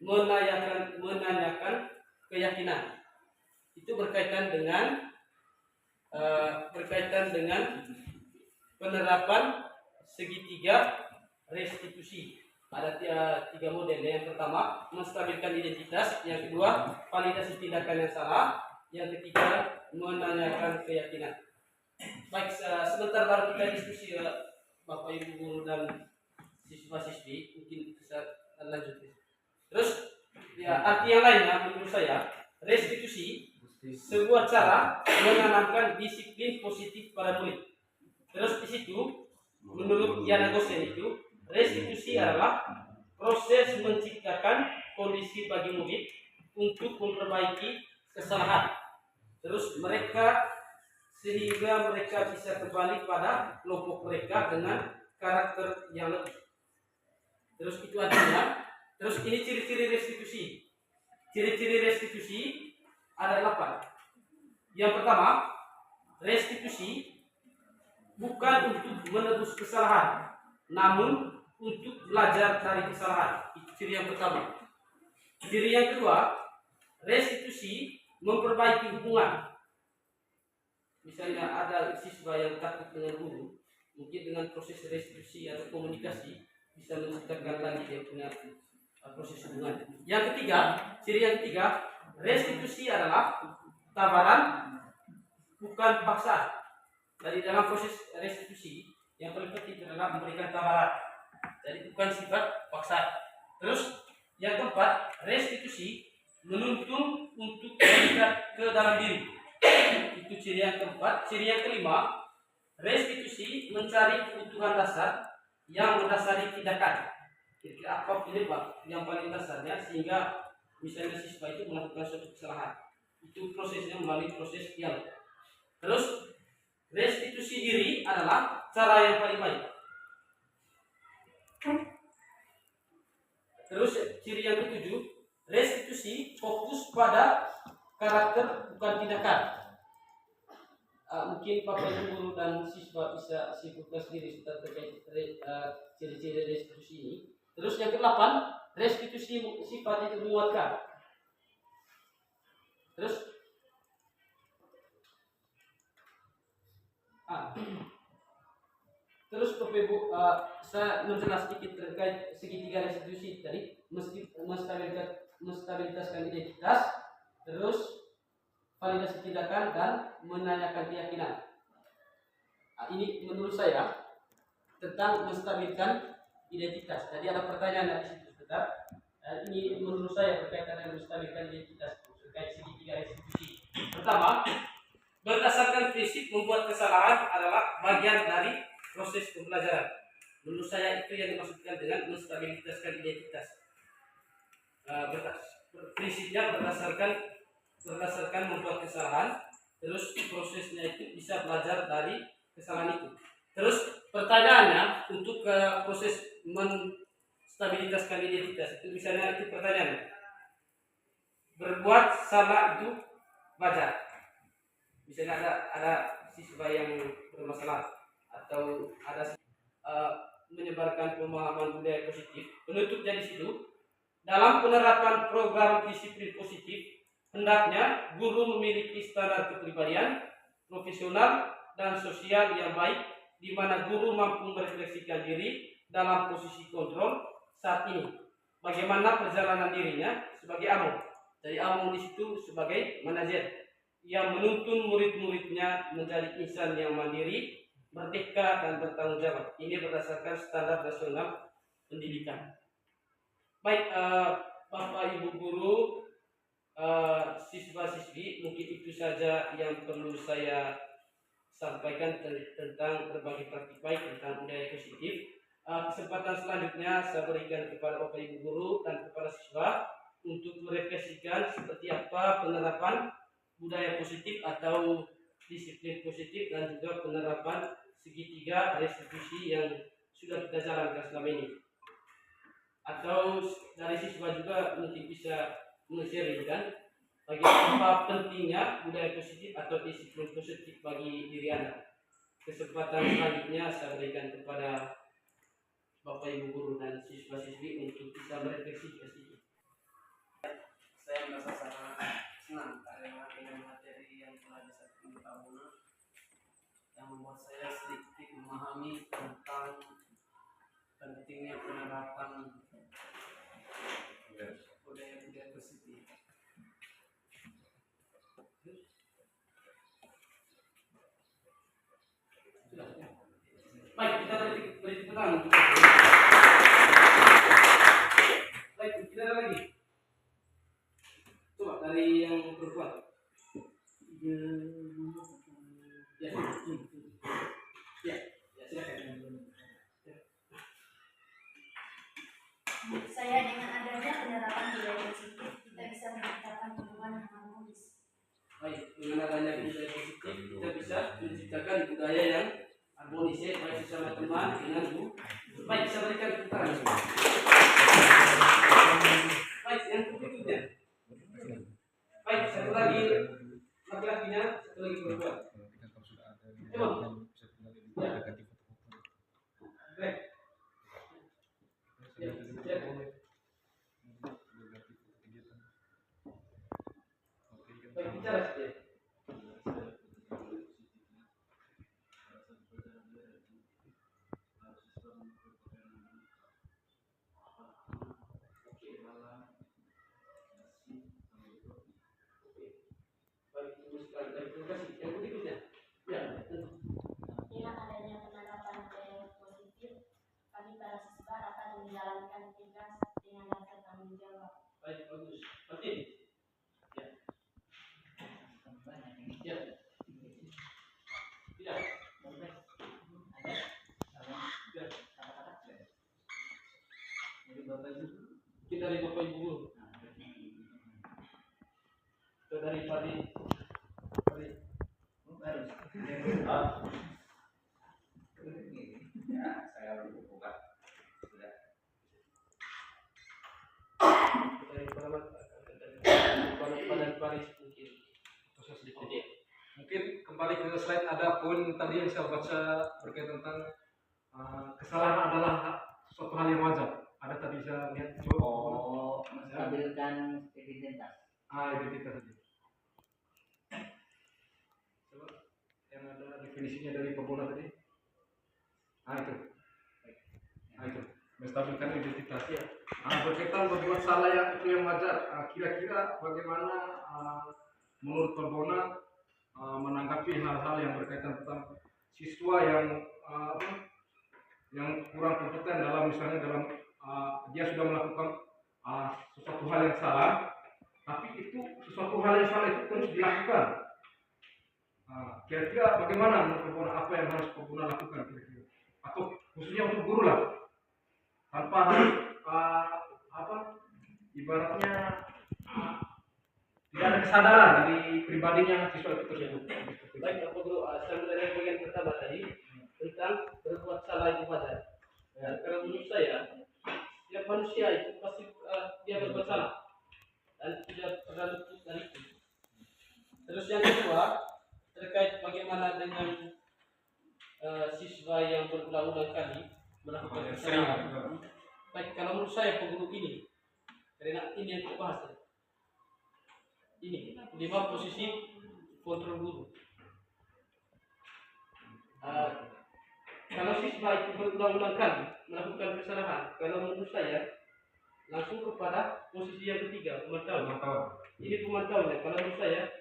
menanyakan keyakinan. Itu berkaitan dengan penerapan segitiga restitusi. Ada tiga model. Yang pertama, menstabilkan identitas. Yang kedua, validasi tindakan yang salah. Yang ketiga, menanyakan keyakinan. Baik, sebentar baru kita diskusi Bapak Ibu guru dan siswa-siswi, mungkin bisa lanjut. Terus, ya arti yang lainnya menurut saya, restitusi sebuah cara menanamkan disiplin positif pada murid. Terus di situ, menurut Yana Gosen itu, restitusi adalah proses menciptakan kondisi bagi murid untuk memperbaiki kesalahan. Terus sehingga mereka bisa kembali pada kelompok mereka dengan karakter yang lebih. Terus itu artinya, terus ini ciri-ciri restitusi. Ciri-ciri restitusi ada 8. Yang pertama, restitusi bukan untuk menebus kesalahan, namun untuk belajar dari kesalahan. Itu ciri yang pertama. Ciri yang kedua, restitusi memperbaiki hubungan. Misalnya ada siswa yang takut dengan guru, mungkin dengan proses restitusi atau komunikasi bisa menciptakan lagi dia punya proses hubungan. Yang ketiga, ciri yang ketiga, restitusi adalah tawaran, bukan paksaan. Jadi dalam proses restitusi yang paling penting adalah memberikan tawaran. Jadi bukan sifat paksa. Terus yang keempat, restitusi menuntun untuk melihat ke dalam diri. Itu ciri yang keempat. Ciri yang kelima, restitusi mencari kebutuhan dasar yang mendasari tindakan. Jadi apa penyebab yang paling dasarnya sehingga misalnya siswa itu melakukan suatu kesalahan. Itu prosesnya melalui proses dialog. Terus restitusi diri adalah cara yang paling baik. Terus ciri yang ketujuh, restitusi fokus pada karakter bukan tindakan. Mungkin Bapak Ibu guru dan siswa bisa simpulkan sendiri terkait ciri-ciri restitusi ini. Terus yang ke-8, restitusi sifatnya itu menguatkan. Terus terus Bapak Ibu, saya menjelaskan sedikit terkait segitiga restitusi tadi, menstabilitaskan identitas, terus validasi tindakan dan menanyakan keyakinan. Ini menurut saya tentang menstabilkan identitas. Jadi ada pertanyaan di situ sebentar. Ini menurut saya berkaitan dengan menstabilkan identitas terkait segitiga restitusi. Pertama, berdasarkan prinsip membuat kesalahan adalah bagian dari proses pembelajaran. Menurut saya itu yang dimaksudkan dengan menstabilitaskan identitas. Prinsipnya berdasarkan membuat kesalahan, terus prosesnya itu bisa belajar dari kesalahan itu. Terus pertanyaannya untuk proses menstabilitaskan identitas itu misalnya itu pertanyaannya, berbuat salah itu wajar. Misalnya ada siswa yang bermasalah atau ada menyebarkan pemahaman budaya positif. Penutupnya di situ, dalam penerapan program disiplin positif, hendaknya guru memiliki standar kepribadian, profesional dan sosial yang baik, di mana guru mampu merefleksikan diri dalam posisi kontrol saat ini. Bagaimana perjalanan dirinya sebagai among. Jadi among di situ sebagai manajer yang menuntun murid-muridnya menjadi insan yang mandiri, merdeka dan bertanggung jawab. Ini berdasarkan standar nasional pendidikan. Baik, Bapak Ibu guru, siswa-siswi, mungkin itu saja yang perlu saya sampaikan tentang berbagai praktik baik tentang budaya positif. Kesempatan selanjutnya saya berikan kepada Bapak Ibu guru dan kepada siswa untuk merefleksikan seperti apa penerapan budaya positif atau disiplin positif dan juga penerapan segitiga restitusi yang sudah kita jalankan selama ini. Atau dari siswa juga mungkin bisa men-sharingkan bagaimana pentingnya budaya positif atau disiplin positif bagi diri Anda. Kesempatan selanjutnya saya berikan kepada Bapak Ibu guru dan siswa-siswi untuk bisa merefleksi sedikit. Saya merasa sangat senang karena dengan materi yang telah disampaikan Pak Buna yang membuat saya sedikit memahami tentang pentingnya penerapan budaya-budaya positif. Baik, kita beri tepuk tangan. Baik, kita ada lagi. Coba dari yang perempuan. Ya, ya, silakan. Saya dengan adanya penerapan budaya positif kita bisa menciptakan hubungan yang harmonis. Baik, dengan adanya budaya positif kita bisa menciptakan budaya yang harmonis ya, baik sesama teman dengan bu. Baik, bisa berikan tepuk tangan. Baik, yang berikutnya. Baik, satu lagi laki-lakinya, satu lagi perempuan. Coba. Ya. Baik. Ya, siap. Baik, bicara saja. Baik, terima kasih. Yang berikutnya. Ya, Dengan adanya penerapan budaya positif, kami para siswa akan menjalankan tugas dengan rasa tanggung jawab. baik, bagus. Oke. Ya. Ya. Tidak. Ya. Kita dari Bapak Ibu. Kita dari Padi. Ya, saya belum buka. Sudah. Dari Paris mungkin. Oke. Mungkin kembali ke slide, ada poin tadi yang saya baca berkaitan tentang kesalahan adalah suatu hal yang wajar. Ada tadi saya lihat coba. Oh, menstabilkan identitas. Identitas tadi. Coba yang ada definisinya dari Pebona tadi. Itu. Itu menstabilkan identitas ya. Berkaitan berbuat salah yang itu yang wajar. Kira-kira bagaimana menurut Pebona menanggapi hal-hal yang berkaitan tentang siswa yang kurang kompeten dalam misalnya dalam dia sudah melakukan sesuatu hal yang salah, tapi itu sesuatu hal yang salah itu terus dilakukan. Kira-kira bagaimana menurut Pebona, apa yang harus Pebona lakukan kira-kira? Atau khususnya untuk guru lah, tanpa harus ibaratnya tidak ada kesadaran dari pribadinya siswa itu tersebut. Baik, Bapak Guru, saya mulai dari bagian pertama tadi tentang berbuat salah itu wajar. Karena menurut saya, setiap manusia itu pasti dia berbuat salah dan tidak pernah luput dari itu. Terus yang kedua terkait bagaimana dengan siswa yang berulang-ulang kali melakukan kesalahan. Baik, kalau menurut saya pengurus ini, karena ini yang kita bahas. Ini 5 posisi kontrol guru. Kalau siswa itu berulang-ulang kali melakukan kesalahan, kalau menurut saya langsung kepada posisi yang ketiga, pemantau. Ini pemantaunya. Kalau menurut saya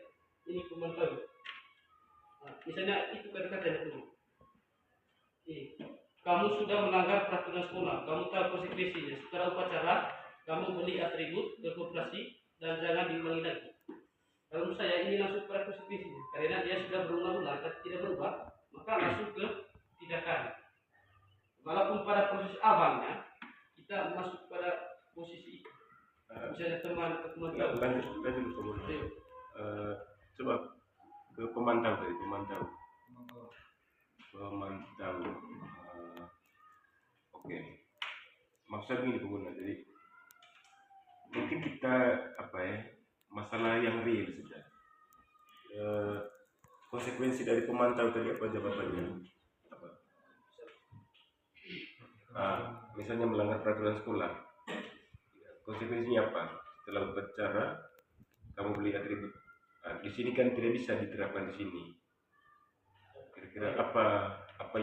ini pemantau. Misalnya itu kata-katanya dulu. Kamu sudah melanggar peraturan sekolah, kamu tahu konsekuensinya. Secara upacara, kamu beli atribut ke koperasi dan jangan diulangi lagi. Kalau menurut saya ini langsung pada konsekuensinya, karena dia sudah berulang-ulang tapi tidak berubah, maka langsung ke tindakan. Walaupun pada proses awalnya kita masuk pada posisi misalnya teman atau teman tahu. Lanjut Pebona. Coba ke pemantau tadi, pemantau. Oke. Maksudnya gini Pebona, jadi mungkin kita masalah yang real sudah. Konsekuensi dari pemantau tadi apa jawabannya? Misalnya melanggar peraturan sekolah, konsekuensinya apa? Setelah upacara kamu beli atribut. Di sini kan tidak bisa diterapkan di sini. Kira-kira apa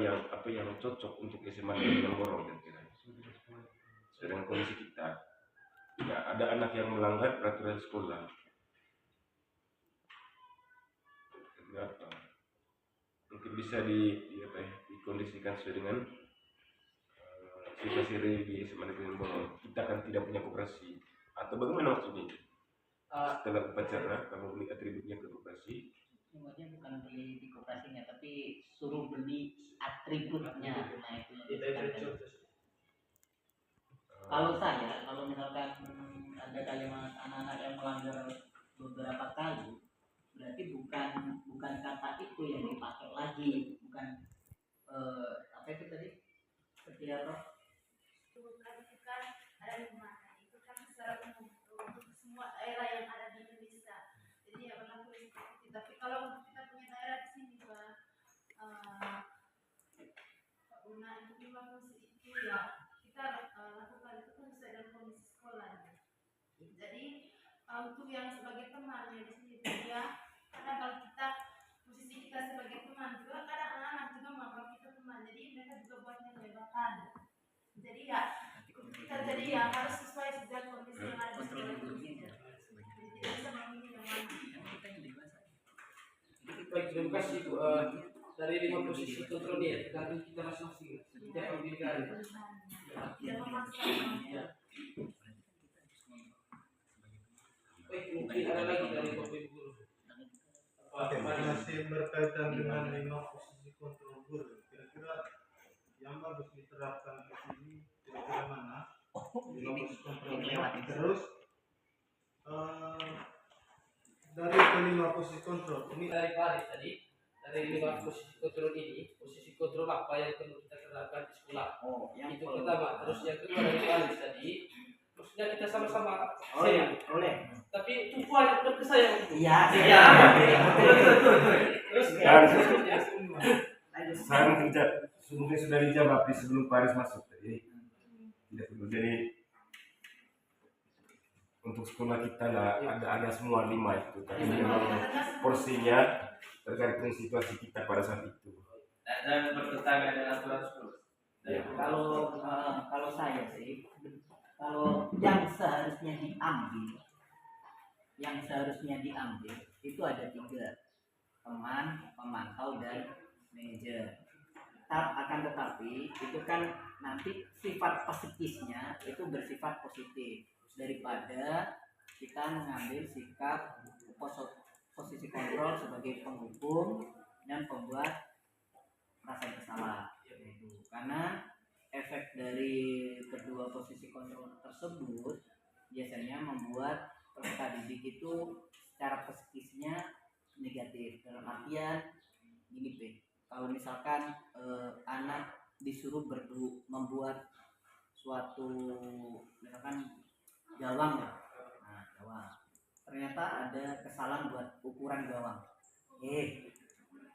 yang cocok untuk SMA yang borong kira-kira? sesuai dengan kondisi kita. Ya, ada anak yang melanggar peraturan sekolah. Kenapa? Mungkin bisa dikondisikan sesuai dengan situasi real di SMA Negeri Bawang. Kita kan tidak punya koperasi. Atau bagaimana maksudnya? Setelah upacara, kamu beli atributnya ke koperasi. Semuanya bukan beli di koperasinya, tapi suruh beli atributnya. Nah itu yang ditekankan. Kalau misalkan ada kalimat anak-anak yang melanggar beberapa kali, berarti bukan kata itu yang dipakai lagi, bukan apa itu tadi? Seperti apa? Bukan ada di mana, itu kan secara umum untuk semua daerah yang ada di Indonesia. Jadi ya berlaku seperti itu. Tapi kalau untuk kita punya daerah di sini Pak, Una itu lima fungsi itu ya kita lakukan itu kan sesuai dengan kondisi sekolah. Jadi untuk yang sebagai teman ya di sini dia, karena kalau kita posisi kita sebagai teman juga kadang anak-anak juga menganggap kita teman. Jadi mereka juga buatnya kelewatan. Jadi ya kita jadi ya harus sesuai dengan kondisi yang ada di sekolah itu. Jadi tidak bisa memilih yang mana. Baik, terima kasih Bu. Dari 5 posisi kontrol dia, tergantung kita masing-masing. Kita pembinaan. Tidak memaksa. Baik, mungkin ada lagi dari Bapak Ibu Guru. Oke, masih berkaitan dengan 5 posisi kontrol guru. Kira-kira yang bagus diterapkan di sini kira-kira mana? 5 posisi kontrol guru. Terus dari kelima posisi kontrol ini Dari Paris tadi, dari 5 posisi kontrol ini, posisi kontrol apa yang perlu kita terapkan di sekolah? Yang Itu pertama. Terus yang kedua dari Paris tadi, maksudnya kita sama-sama sayang. oleh. Tapi tumpuan yang bukan ke saya. Iya. Terus Saya mungkin sudah dijawab di sebelum Paris masuk. Jadi tidak perlu. Jadi untuk sekolah kita lah ada semua 5 itu. Tapi memang porsinya tergantung situasi kita pada saat itu. Dan bertentangan dengan aturan sekolah. Ya. Kalau saya sih, kalau yang seharusnya diambil itu ada 3, teman, pemantau, dan manajer. Akan tetapi itu kan nanti sifat psikisnya itu bersifat positif daripada kita mengambil sikap posisi kontrol sebagai penghukum dan pembuat merasa bersalah. Karena efek dari kedua posisi kontrol tersebut biasanya membuat peserta didik itu secara psikisnya negatif. Dalam artian gini, kalau misalkan anak disuruh membuat suatu misalkan gawang ya, gawang, ternyata ada kesalahan buat ukuran gawang.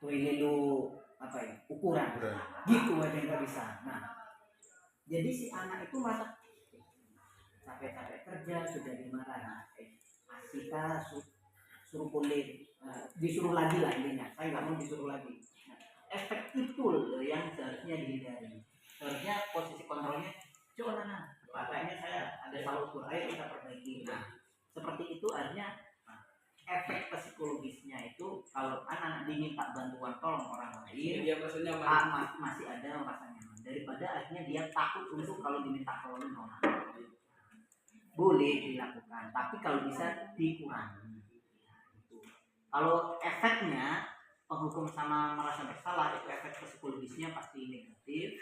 Tuh ini lu ukuran gitu aja nggak bisa. Nah, jadi si anak itu merasa capek-capek kerja sudah dimarahin, kita suruh kulit, disuruh lagi lah intinya. Saya nggak mau disuruh lagi. Nah, efek itu yang seharusnya dihindari. Seharusnya posisi kontrolnya coba katanya saya ada salah ukur, ayo kita perbaiki. Nah, seperti itu artinya efek psikologisnya itu kalau anak diminta bantuan tolong orang lain, dia merasa nyaman. Masih ada rasa nyaman daripada akhirnya dia takut untuk kalau diminta tolong orang lain. Boleh dilakukan, tapi kalau bisa dikurangi. Kalau efeknya penghukum sama merasa bersalah, itu efek psikologisnya pasti negatif.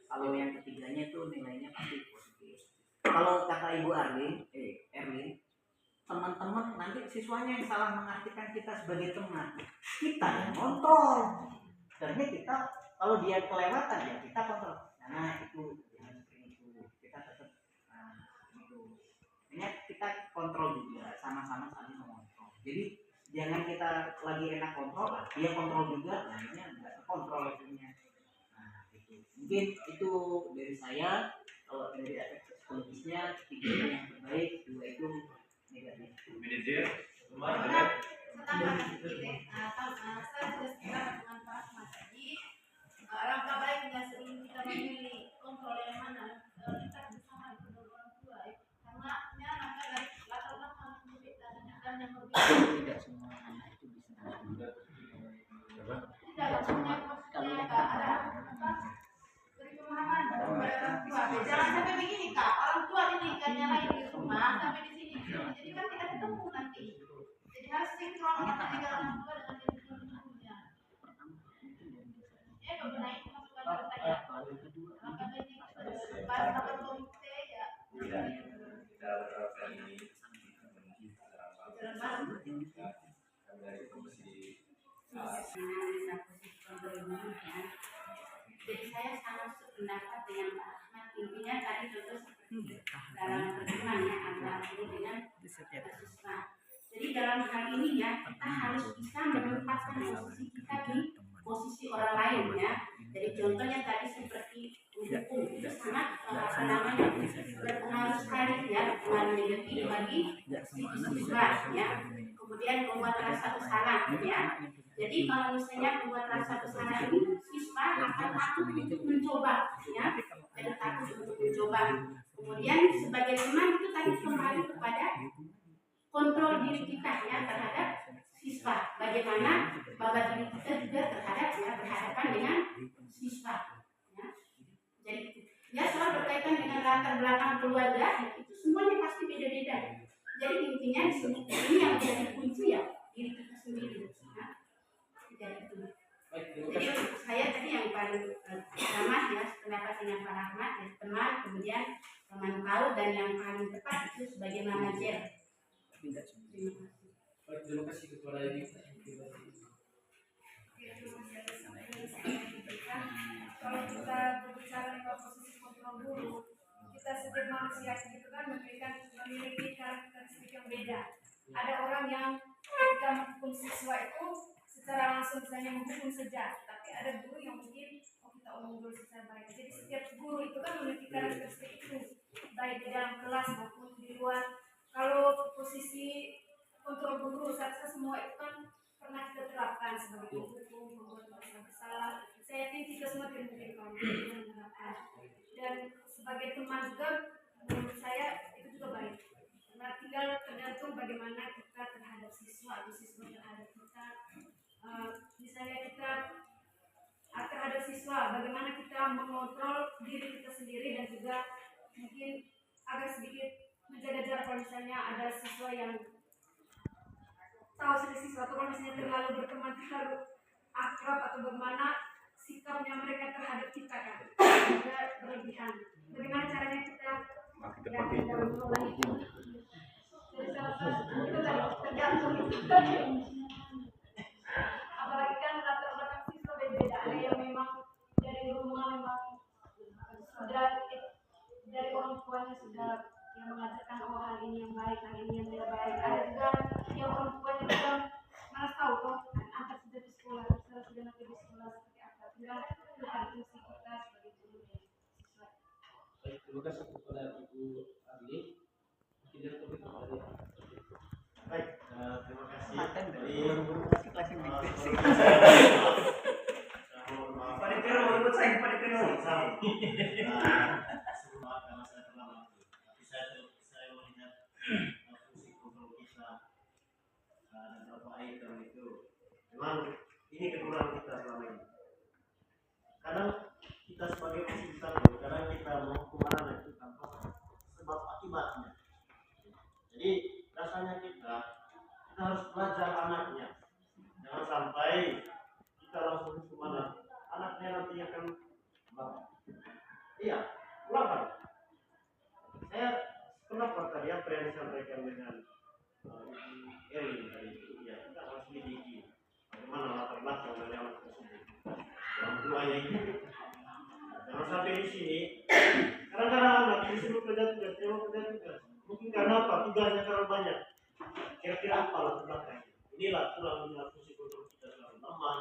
Kalau yang ketiganya itu nilainya pasti positif. Kalau kata Ibu Erlin, teman-teman nanti siswanya yang salah mengartikan kita sebagai teman, kita yang kontrol. Karena kita kalau dia kelewatan ya kita kontrol. Nah itu kita tetap itu. Ini kita kontrol juga, sama-sama saling mengontrol. Jadi jangan kita lagi enak kontrol, dia kontrol juga, nah ini nggak kontrol itunya. Nah itu mungkin itu dari saya. Kalau dari efek psikologisnya 3 yang terbaik, 2 itu negatif. Manajer, Saya sudah sepakat dengan Pak Ahmad tadi. Alangkah baiknya sebelum kita memilih kontrol yang mana kita bersama tidak semua anak itu bisa tidak semua kalau yang nggak ada apa beri pemahaman kepada orang tua. Jangan sampai begini kak, orang tua ini kan nyalain di rumah sampai di sini, jadi kan tidak ketemu nanti. Jadi harus sinkron antara orang tua dengan ibunya. Ya benar itu masukan dari saya. Maka ini bahas apa komite ya. Kita berharapkan ini dari komisi Jadi saya sangat sependapat dengan Pak Ahmad. Intinya tadi contoh seperti dalam pertemuan ya antara guru dengan siswa. Jadi dalam hal ini ya kita harus bisa menempatkan posisi kita di posisi orang lain ya. Jadi contohnya tadi seperti hukum itu sangat berpengaruh sekali ya, berpengaruh negatif bagi siswa ya. Kemudian membuat rasa bersalah ya. Jadi kalau misalnya membuat rasa bersalah ini siswa akan takut untuk mencoba ya, dan takut untuk mencoba. Kemudian sebagai teman itu tadi kembali kepada kontrol diri kita ya terhadap siswa. Bagaimana bahwa diri kita juga terhadap ya berhadapan dengan siswa. Ya. Jadi ya soal berkaitan dengan latar belakang keluarga itu semuanya pasti beda-beda. Jadi intinya di sini ini yang menjadi kunci ya diri kita sendiri. Ya. Jadi saya tadi yang paling pertama ya pendapat dengan Pak Ahmad ya, teman, kemudian teman tahu, dan yang paling tepat itu sebagai manajer. Terima kasih kepada ini. Kalau kita berbicara tentang posisi kontrol guru, kita setiap manusia itu kan memiliki karakteristik yang beda. Ada orang yang ketika menghukum siswa itu secara langsung misalnya menghukum saja, tapi ada guru yang mungkin kita omong dulu secara baik. Jadi setiap guru itu kan memiliki karakteristik itu, baik di dalam kelas maupun di luar. Kalau posisi kontrol guru, saya rasa semua itu kan pernah kita terapkan sebagai hukum, membuat merasa bersalah. Saya yakin kita semua tidak mungkin menerapkan. Dan sebagai teman juga, menurut saya itu juga baik. Karena tinggal tergantung bagaimana kita terhadap siswa atau siswa terhadap kita. Misalnya kita terhadap siswa, bagaimana kita mengontrol diri kita sendiri, dan juga mungkin agak sedikit menjaga jarak kalau misalnya ada siswa yang tahu sesuatu, kalau misalnya terlalu berteman, terlalu akrab, atau bagaimana sikapnya mereka terhadap kita kan juga berlebihan. Bagaimana caranya kita dalam hubungan itu? Jadi salah satu itu tergantung apalagi kan latar belakang siswa berbeda. Ada yang memang dari rumah memang sudah dari orang tuanya sudah yang mengajarkan hal ini yang baik, hal ini yang tidak baik. Ada juga yang orang tuanya juga malas tahu kok anak sudah di sekolah, sudah nanti di sekolah seperti apa. Tinggal tergantung fungsi kita sebagai guru dan siswa. Baik, terima kasih kepada Ibu Arli. Tidak topik dari baik, terima kasih. Memang ini kekurangan kita selama ini. Kadang kita sebagai peserta, kadang kita menghukum anak itu tanpa sebab akibatnya. Jadi rasanya kita harus belajar anaknya. Jangan sampai kita langsung hukum anaknya nanti akan iya, ulangan. Saya pendapat tadi apa yang disampaikan dengan Erwin tadi itu, ya kita harus miliki bagaimana latar belakang dari anak tersebut. Yang keduanya itu, jangan sampai di sini. Kadang-kadang anak disuruh kerja tugas, mungkin karena apa? Tugasnya terlalu banyak. Kira-kira apa latar belakang? Inilah kurang fungsi kontrol kita selalu lemah.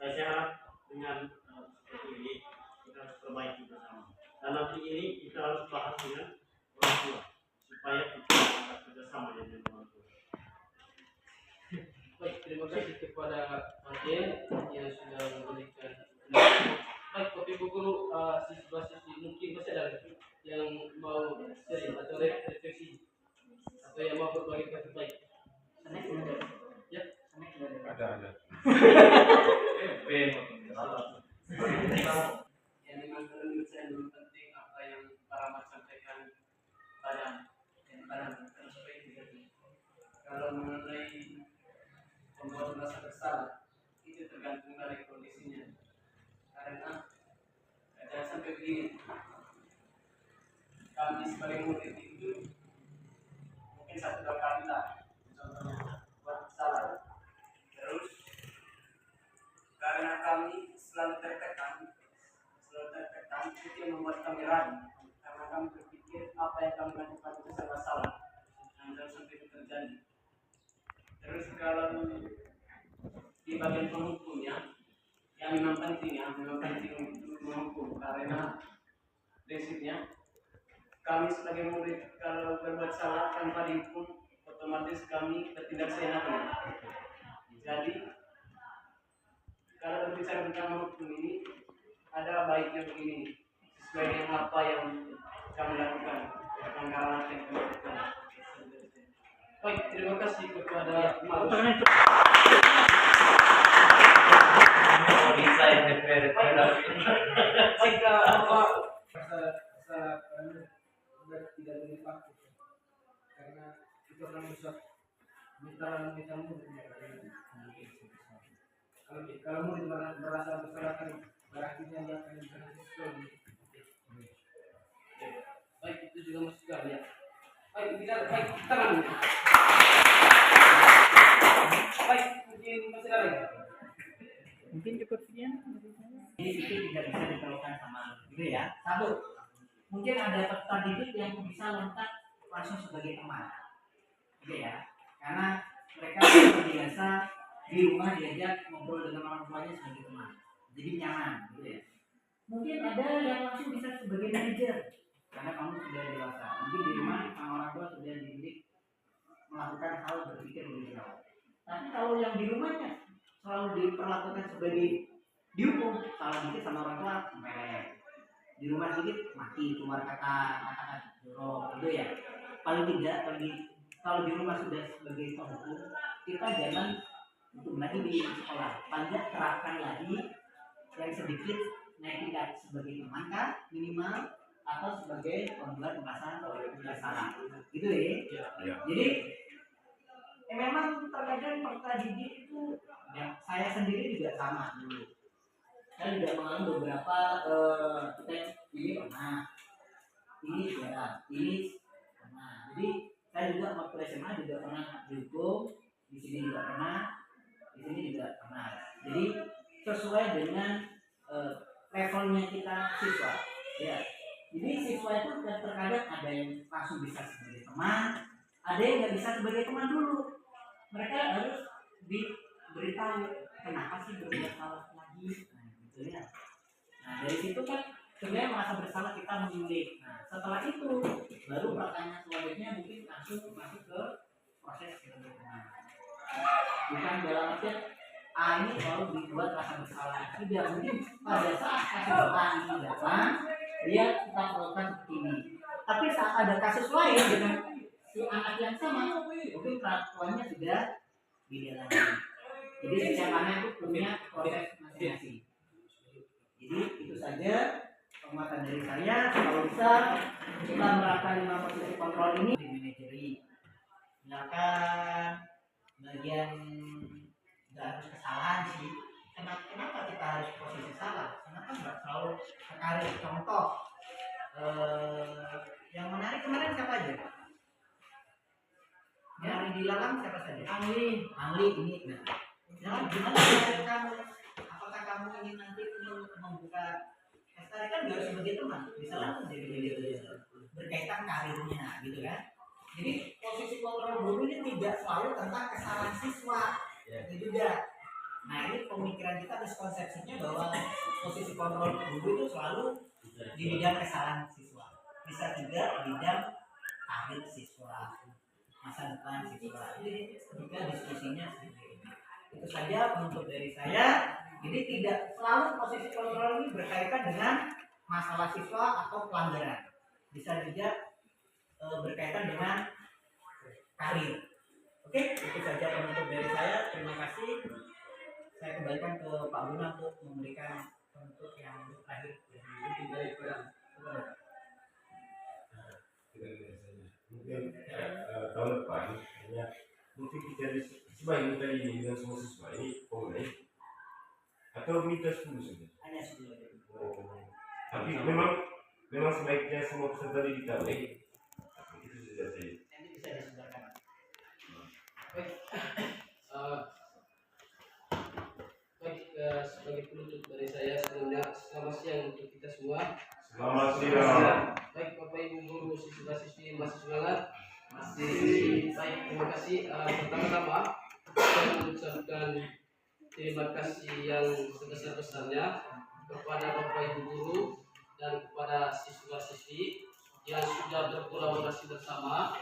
Saya harap dengan seperti ini kita harus perbaiki bersama. Dan nanti ini kita harus bahas dengan orang tua supaya kita bisa kerjasama dengan orang tua. baik, terima kasih kepada Martin yang sudah memberikan. Baik, Bapak Ibu Guru, siswa-siswi mungkin masih ada yang mau sharing atau refleksi atau yang mau berbagi kata baik. Saya pacarnya. Yang memang menurut saya belum penting apa yang Pak Rahmat sampaikan pada kalau mengenai pembuat merasa bersalah itu tergantung dari kondisinya, karena jangan sampai begini, kami sebagai murid itu mungkin 1-2 kali lah contohnya buat salah, terus karena kami selalu tertekan itu yang membuat kami ragu, karena kami berpikir apa yang kami lakukan itu serba salah dan jangan sampai itu terjadi. Terus kalau di bagian penghukumnya yang memang penting untuk menghukum, karena prinsipnya kami sebagai murid kalau berbuat salah tanpa dihukum otomatis kami bertindak seenaknya. Jadi kalau berbicara tentang hukum ini ada baiknya begini, sesuai dengan apa yang kami lakukan, pelanggaran apa yang kami lakukan. Baik, terima kasih kepada Mas. Baik, Bapak salah kami tidak boleh dipakai karena itu orang rusak mitra muridnya. Kalau murid merasa bersalah kan berarti dia akan berhasil. Baik, itu juga masuk ya. Baik, kita tenang. Baik, mungkin masih ada lagi. Mungkin cukup sekian. Jadi itu tidak bisa diteruskan sama gitu ya. Satu, mungkin ada peserta didik yang bisa loncat langsung sebagai teman, gitu ya. Karena mereka biasa di rumah diajak ngobrol dengan orang tuanya sebagai teman, jadi nyaman, gitu ya. Mungkin ada yang langsung bisa sebagai manajer, karena kamu sudah dewasa. Mungkin di rumah sama orang tua sudah dididik melakukan hal berpikir lebih jauh. Tapi kalau yang di rumahnya selalu diperlakukan sebagai dihukum, salah dikit sama orang tua melek, di rumah sedikit mati, keluar kata jorok, gitu ya. Paling tidak kalau di rumah sudah sebagai penghukum, kita jangan untuk lagi di sekolah, paling tidak terapkan lagi yang sedikit naik tingkat sebagai teman kan minimal, atau sebagai pembuat perasaan tidak salah, gitu ya. Jadi memang terkadang peserta didik itu ya, saya sendiri juga sama dulu. Saya juga mengalami beberapa ini pernah, ini pernah. Jadi saya juga waktu SMA juga pernah dihukum, di sini juga pernah, di sini juga pernah. Jadi sesuai dengan levelnya kita siswa, ya. Jadi siswa itu terkadang ada yang langsung bisa sebagai teman, ada yang nggak bisa sebagai teman dulu. Mereka harus diberitahu kenapa sih berbuat salah lagi, gitu ya. Nah dari situ kan sebenarnya merasa bersalah kita mengulik. Nah setelah itu baru pertanyaan selanjutnya mungkin langsung masuk ke proses berteman. Bukan dalam artian ini selalu dibuat rasa bersalah. Tidak, mungkin pada saat kasus ini datang dia kita melakukan seperti ini. Tapi saat ada kasus lain dengan si anak yang sama, mungkin perlakuannya sudah beda lagi. Jadi setiap anak itu punya proses masing-masing. Jadi itu saja penguatan dari saya. Kalau bisa kita menerapkan 5 posisi kontrol ini di manajeri. Misalkan bagian nggak harus kesalahan sih. Kenapa kita harus posisi salah? Kenapa nggak selalu ke karir? Contoh yang menarik kemarin siapa aja? Yang dilalang siapa saja? Angli ini. Nah, gimana kamu? Apakah kamu ingin nanti membuka STR kan nggak harus sebagai teman, bisa langsung jadi berkaitan karirnya, gitu kan? Jadi posisi kontrol guru ini tidak selalu tentang kesalahan siswa, itu juga. Nah ini pemikiran kita harus konsepsinya bahwa posisi kontrol guru itu selalu di bidang kesalahan siswa, bisa juga bidang karir siswa, masa depan siswa. Jadi juga diskusinya seperti ini. Itu saja untuk dari saya. Jadi tidak selalu posisi kontrol ini berkaitan dengan masalah siswa atau pelanggaran, bisa juga berkaitan dengan karir. Oke, itu saja penutup dari saya. Terima kasih. kembalikan ke Pak Guna untuk memberikan penutup yang terakhir. Mungkin dari peran. Mungkin tahun depan hanya mungkin kita siswa ini tadi dengan semua siswa ini boleh atau minta 10 saja. Hanya 10 aja. Tapi memang sebaiknya semua peserta ditahu. Itu sudah saya. Nanti bisa disebarkan. Sebagai penutup dari saya sebelumnya selamat siang untuk kita semua. Selamat siang. Baik Bapak Ibu guru, siswa-siswi masih semangat. Masih baik, terima kasih. Pertama-tama saya mengucapkan terima kasih yang sebesar-besarnya kepada Bapak Ibu guru dan kepada siswa-siswi yang sudah berkolaborasi bersama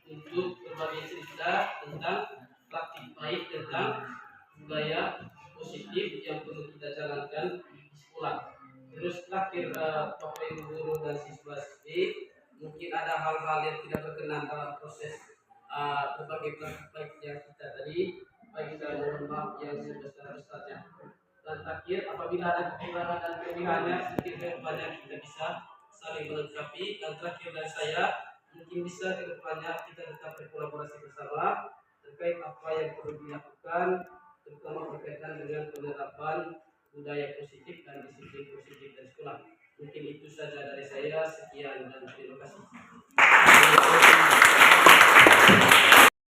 untuk berbagi cerita tentang praktik baik tentang budaya positif yang perlu kita jalankan di sekolah. Terus terakhir Bapak Ibu guru dan siswa-siswi, mungkin ada hal-hal yang tidak berkenan dalam proses berbagai praktik baik yang kita tadi, baik saya mohon maaf yang sebesar-besarnya. Dan terakhir, apabila ada kekurangan dan kelebihannya, mungkin ke depannya kita bisa saling melengkapi. Dan terakhir dari saya, mungkin bisa ke depannya kita tetap berkolaborasi bersama terkait apa yang perlu dilakukan, terutama berkaitan dengan penerapan budaya positif dan disiplin positif dari sekolah. Mungkin itu saja dari saya. Sekian dan terima kasih.